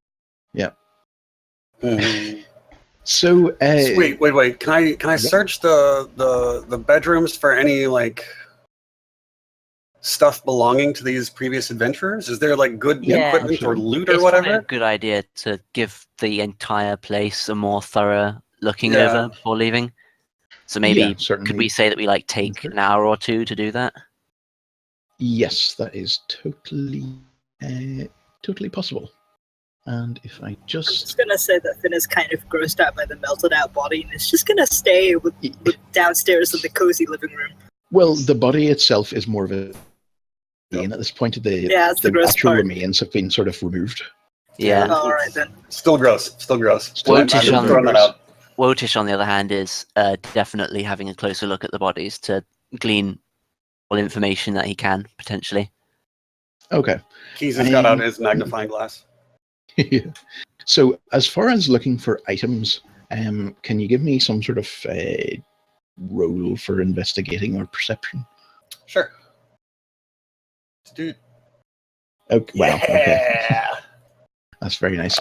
Mhm. So, Wait. Can I search the bedrooms for any like stuff belonging to these previous adventurers? Is there like good Yeah, equipment or absolutely. loot It's or probably whatever? a good idea to give the entire place a more thorough looking Yeah. over before leaving. So maybe yeah, certainly. could we say that we take Sure. an hour or two to do that? Yes, that is totally possible. And if I I'm just just gonna say that Finn is kind of grossed out by the melted out body and is just gonna stay with downstairs in the cozy living room. the body itself is more of a remain at this point. Yeah, it's the gross actual part. remains have been sort of removed. Yeah. Oh, alright then. Still gross. Still I'm Wotish on throwing that out. Wotish, on the other hand, is definitely having a closer look at the bodies to glean all information that he can, potentially. Okay. Keys has got out his magnifying glass. So, as far as looking for items, can you give me some sort of roll for investigating or perception? Sure. Dude. Okay, wow. Okay. That's very nice.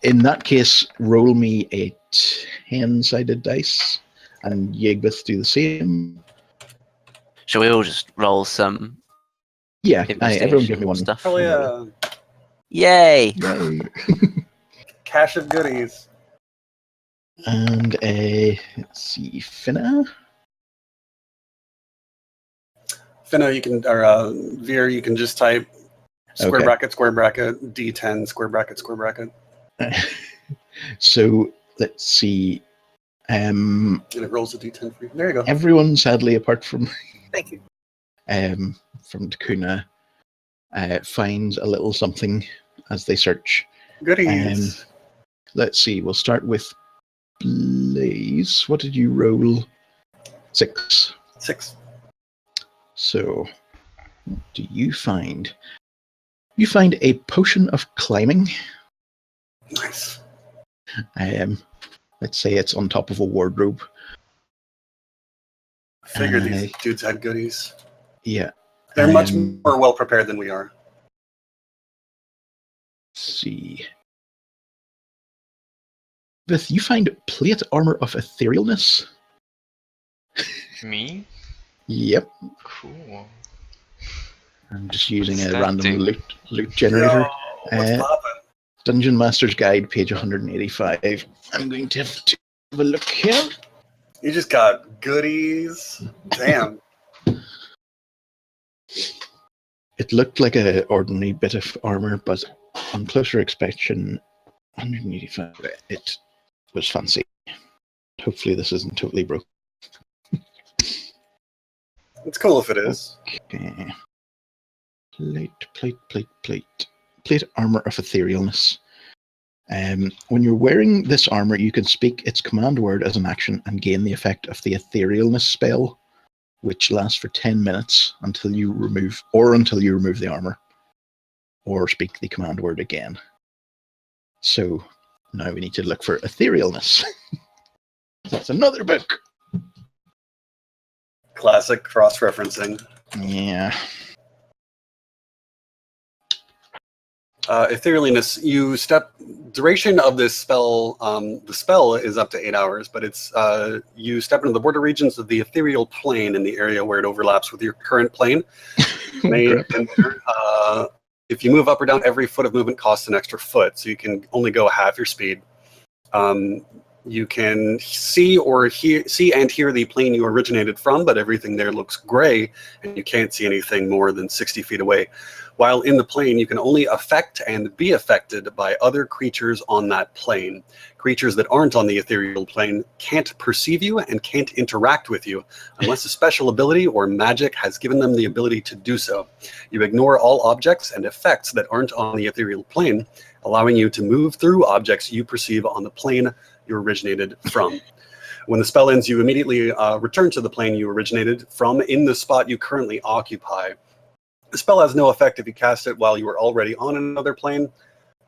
In that case, roll me a 10-sided dice, and Yegbeth do the same. Shall we all just roll some Yeah, Infestation everyone give me one. stuff. Hell yeah. Yay! Yay. Cache of goodies. And let's see, Finna. Finna, you can, or Veer, you can just type square Okay. bracket, D10, square bracket. So let's see. And it rolls a D10 for you. There you go. Everyone, sadly, apart from Thank you. from Takuna, finds a little something as they search. Goodies. Let's see. We'll start with Blaze. What did you roll? 6. 6. So, what do you find? You find a potion of climbing. Nice. Let's say it's on top of a wardrobe. I figured these dudes had goodies. Yeah. They're much more well prepared than we are. Let's see. Vith, you find plate armor of etherealness. Me? Yep. Cool. I'm just using What's a that random do? loot generator. Yo, what's poppin'? Dungeon Master's Guide, page 185. I'm going to have a look here. You just got goodies. Damn. It looked like an ordinary bit of armor, but on closer inspection, 185. It was fancy. Hopefully, this isn't totally broken. It's cool if it is. Okay. Plate armor of etherealness. When you're wearing this armor, you can speak its command word as an action and gain the effect of the etherealness spell, which lasts for 10 minutes until you remove the armor, or speak the command word again. So now we need to look for etherealness. That's another book. Classic cross-referencing. Yeah. Etherealness, duration of this spell, the spell is up to 8 hours, but it's, you step into the border regions of the ethereal plane in the area where it overlaps with your current plane. If you move up or down, every foot of movement costs an extra foot, so you can only go half your speed. You can see and hear the plane you originated from, but everything there looks gray, and you can't see anything more than 60 feet away. While in the plane, you can only affect and be affected by other creatures on that plane. Creatures that aren't on the ethereal plane can't perceive you and can't interact with you unless a special ability or magic has given them the ability to do so. You ignore all objects and effects that aren't on the ethereal plane, allowing you to move through objects you perceive on the plane you originated from. When the spell ends, you immediately return to the plane you originated from in the spot you currently occupy. The spell has no effect if you cast it while you were already on another plane,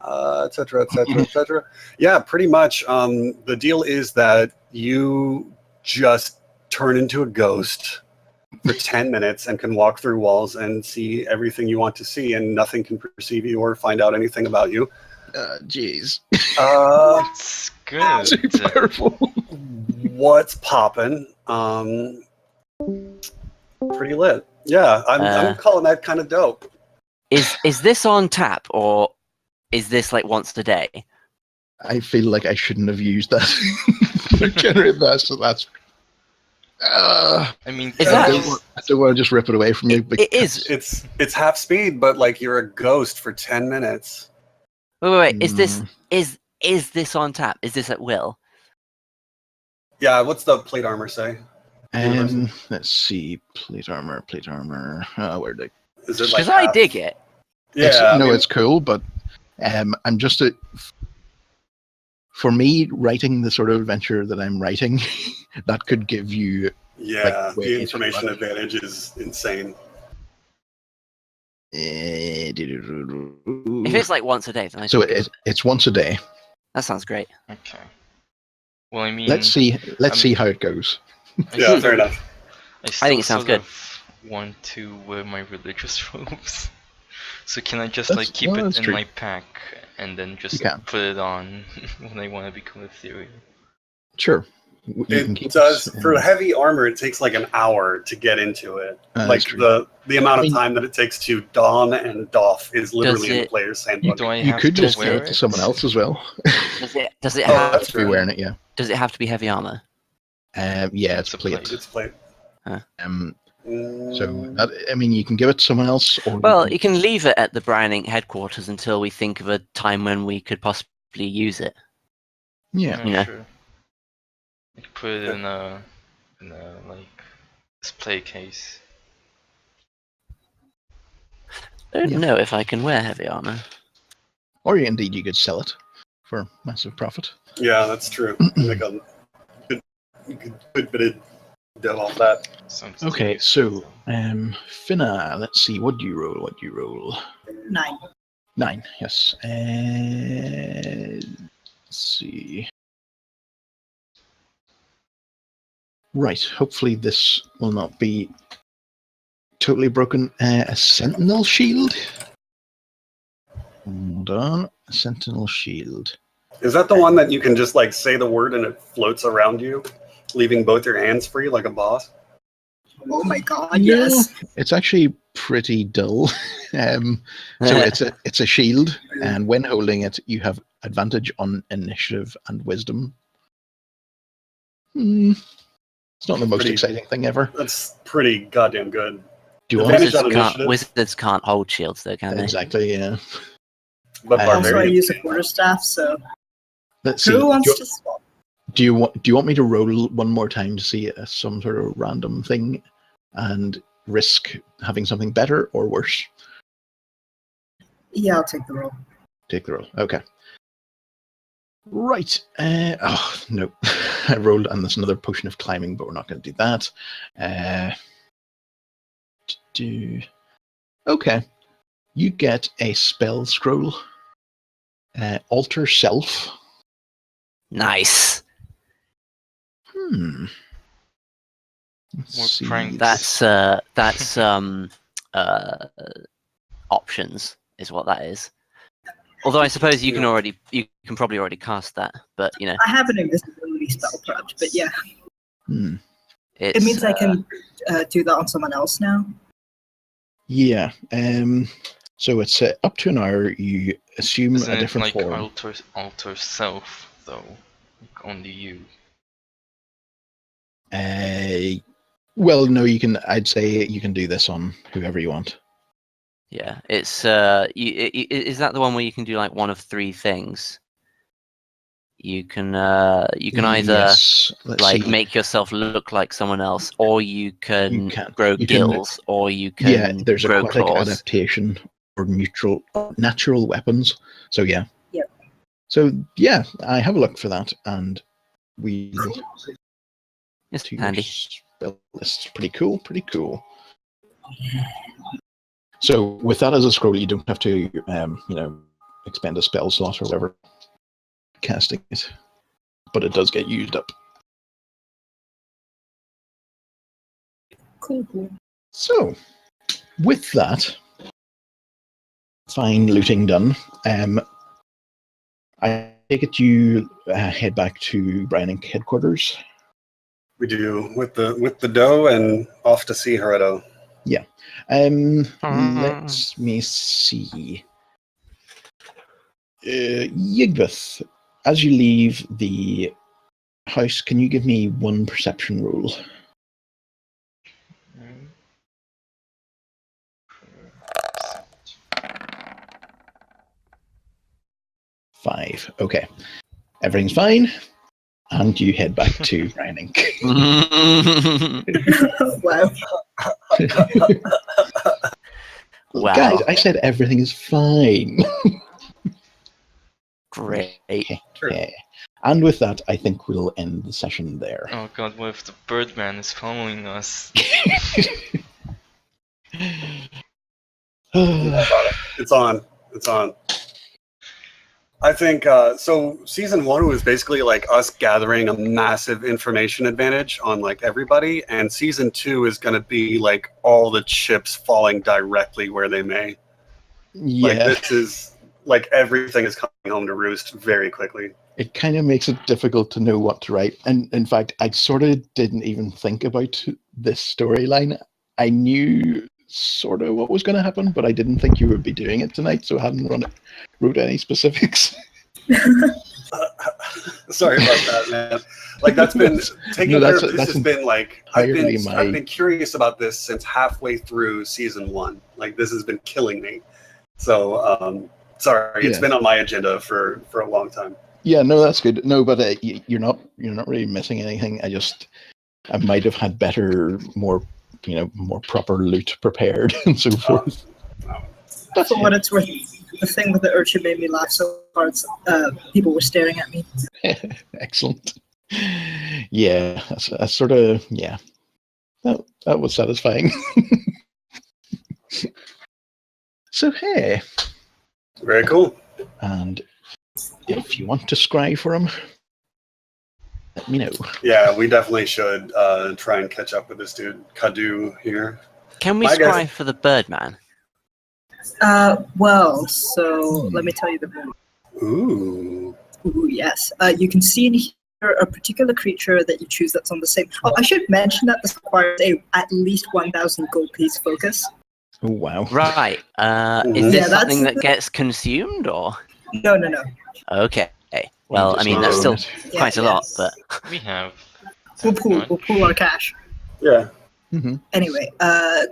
etc., etc., etc. Yeah, pretty much. The deal is that you just turn into a ghost for 10 minutes and can walk through walls and see everything you want to see, and nothing can perceive you or find out anything about you. Jeez. That's good. Too powerful. What's poppin'? Pretty lit. Yeah, I'm calling that kind of dope. Is this on tap, or is this like once a day? I feel like I shouldn't have used that to generate that, so that's... I mean, Is I that- don't want to just rip it away from you. It is. It's half speed, but like you're a ghost for 10 minutes. Wait. Is this on tap? Is this at will? Yeah, what's the plate armor say? Let's see. Plate armor. Where did Is it Because like I half? dig it. Yeah, it's cool, but I'm just for me, writing the sort of adventure that I'm writing, that could give you... yeah. way The information too advantage is insane. If it's like once a day, then So it's once a day. that sounds great. okay. Well, I mean, Let's see how it goes. Yeah, fair enough. I think it sounds sort good. of want to wear my religious robes. So can I just That's- like keep well, it that's in true. my pack and then just can. put it on when I want to become ethereal? Sure. You can keep It does. it, For heavy armor, it takes like an hour to get into it. That's Like true. the amount I mean- of time that it takes to don and doff is literally in the it- player's You, handbook. Do I you have could to just wear give it to it? someone else as well. Does it Oh, have that's To be true. wearing it, yeah. does it have to be heavy armor? Yeah, it's It's a plate. plate. It's plate. So that, I mean, you can give it to someone else, or Well, you you can leave it at the Brian Inc. headquarters until we think of a time when we could possibly use it. yeah. You know. Sure. You could put it in a like display case. I don't Yeah. know if I can wear heavy armor. Or indeed, you could sell it for massive profit. Yeah, that's true. Make a good bit of dough off that. Sounds Okay, good. so Finna, let's see. What do you roll? 9. 9. Yes. Let's see. Right. Hopefully, this will not be totally broken. A sentinel shield. Hold on. A sentinel shield. Is that the one that you can just like say the word and it floats around you, leaving both your hands free like a boss? Oh my god, yes. It's actually pretty dull. So it's a shield, and when holding it, you have advantage on initiative and wisdom. It's not the most Pretty- exciting thing ever. That's pretty goddamn good. Do you want Advantage to? on initiative. Wizards can't hold shields, though, can they? Exactly. Yeah. But Also, Also, I barbarians use a can. quarterstaff, so Let's see. who wants to swap? Do you want me to roll one more time to see some sort of random thing, and risk having something better or worse? Yeah, I'll take the roll. Take the roll. Okay. Right. Oh no, I rolled, and there's another potion of climbing, but we're not going to do that. Okay. You get a spell scroll. Alter self. Nice. Let's More see. pranks. That's options is what that is. Although I suppose you can probably already cast that, but you know. I have an invisibility spell prepped, but yeah. It's, It means I can do that on someone else now. Yeah. So it's up to an hour. You assume Isn't a it different like form. alter self though? Like only you. Well, no, you can. I'd say you can do this on whoever you want. yeah, it's is that the one where you can do like one of three things? You can either Yes. Let's like see. make yourself look like someone else, or you can can. grow You can- gills, or you can Yeah, there's grow aquatic claws. adaptation or natural weapons. So yeah. Yep. So yeah, I have a look for that, and we It's to handy. spell list. Pretty cool. Pretty cool. So with that as a scroll, you don't have to, expend a spell slot or whatever casting it, but it does get used up. Cool. So, with that, fine looting done. I take it you head back to Brian Inc. headquarters. We do with the dough and off to see Heredo. Let me see. Yigvith, as you leave the house, can you give me one perception roll? Five. Okay. Everything's fine. And you head back to Brian Inc. Wow. Wow. Guys, I said everything is fine. Great. Okay. And with that, I think we'll end the session there. Oh god, what if the Birdman is following us? It's on. I think so. Season 1 was basically like us gathering a massive information advantage on like everybody, and season 2 is going to be like all the chips falling directly where they may. Yeah. Like this is like everything is coming home to roost very quickly. It kind of makes it difficult to know what to write. And in fact, I sort of didn't even think about this storyline. I knew sort of what was going to happen, but I didn't think you would be doing it tonight, so I hadn't wrote any specifics. Sorry about that, man. Like that's been taking care of this has been like I've been curious about this since halfway through season 1. Like this has been killing me. So sorry, it's been on my agenda for a long time. Yeah, no, that's good. No, but you're not really missing anything. I might have had better, more proper loot prepared and so forth. For what it's worth, the thing with the urchin made me laugh so hard. People were staring at me. Excellent. Yeah, that's sort of That was satisfying. So hey, very cool. And if you want to scry for him, let me know. Yeah, we definitely should try and catch up with this dude Kadu here. Can we scry for the Birdman? Well, so let me tell you the rule. Ooh, yes. You can see and hear a particular creature that you choose that's on the same. Oh, I should mention that this requires at least 1,000 gold piece focus. Oh wow! Right. Is this something that gets consumed or? No. Okay. Well, I mean that's still quite a lot, but we have. We'll pool our cash. Yeah. Mm-hmm. Anyway,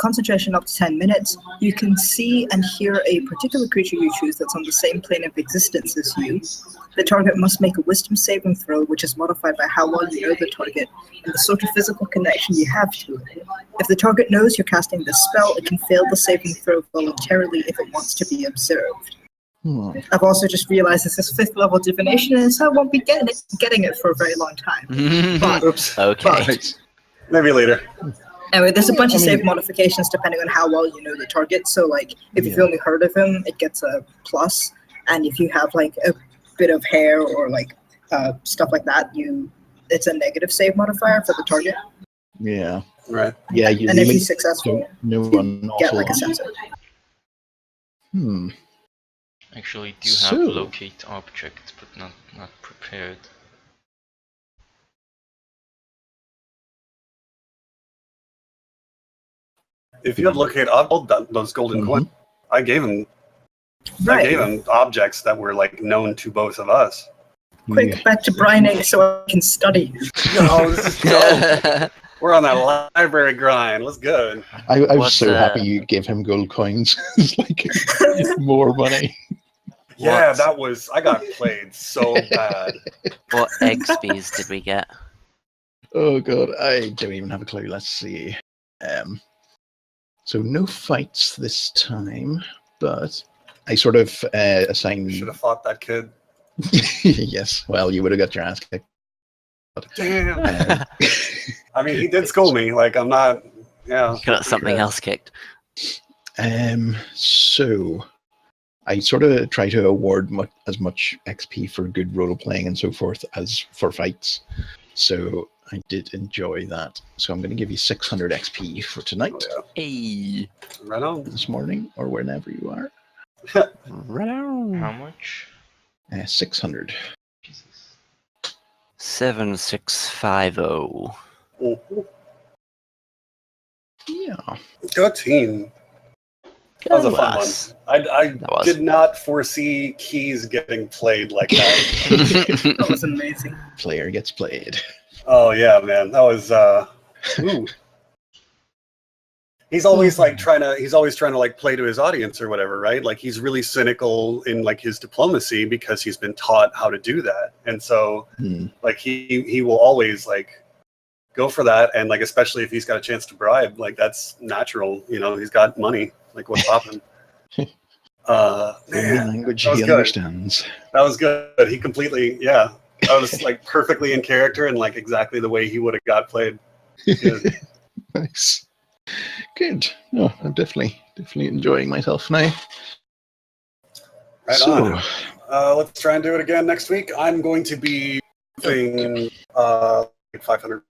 concentration up to 10 minutes. You can see and hear a particular creature you choose that's on the same plane of existence as you. The target must make a wisdom saving throw, which is modified by how well you know the target and the sort of physical connection you have to it. If the target knows you're casting this spell, it can fail the saving throw voluntarily if it wants to be observed. I've also just realized this is 5th level divination, and so I won't be getting it for a very long time. But, okay. But, maybe later. Anyway, there's a bunch of save modifications depending on how well you know the target. So, like, if you've only heard of him, it gets a plus. And if you have, like, a bit of hair or, like, stuff like that, it's a negative save modifier for the target. Yeah. Right. Yeah. And if he's successful, you get, like, a sensor. Actually, do have locate object, but not prepared. If you have located those golden coins, I gave him objects that were like known to both of us. Quick, back to brining so I can study. No, this is dope. We're on that library grind. Let's go. I was so happy you gave him gold coins. It's like more money. Yeah, I got played so bad. What XPs did we get? Oh god, I don't even have a clue. Let's see. So no fights this time, but I sort of assigned. Should have fought that kid. Yes, well, you would have got your ass kicked. Damn. I mean, he did school me. Like, I'm not. Yeah. You got something else kicked. So I sort of try to award as much XP for good role playing and so forth as for fights. So I did enjoy that. So I'm going to give you 600 XP for tonight. Oh, yeah. Hey. Right on. This morning or whenever you are. Right on. How much? 600. Jesus. 7650. Yeah. Good team. That was a fun one. I did not foresee Keys getting played like that. That was amazing. Player gets played. Oh yeah, man. That was ooh. He's always trying to like play to his audience or whatever, right? Like he's really cynical in like his diplomacy because he's been taught how to do that. And so like he will always like go for that, and like especially if he's got a chance to bribe, like that's natural, he's got money. Like what's popping? Man, language he understands. That was good. He completely, that was like perfectly in character and like exactly the way he would have got played. Nice. Good. No, I'm definitely enjoying myself now. Right on. Let's try and do it again next week. I'm going to be doing 500 or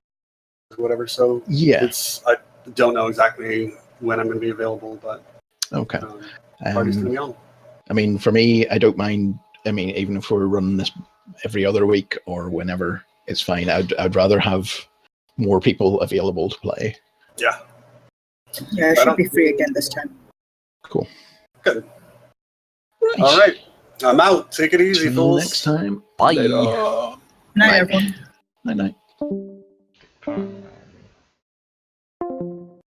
whatever. So yeah, I don't know exactly when I'm going to be available, but okay. Party's going to be on. I mean, for me, I don't mind. I mean, even if we're running this every other week or whenever, it's fine. I'd rather have more people available to play. Yeah. Yeah, I should be free again this time. Cool. Good. Right. All right. I'm out. Take it easy, Till fools. next time. Bye. Later. Night, Bye. everyone. Night night. Um,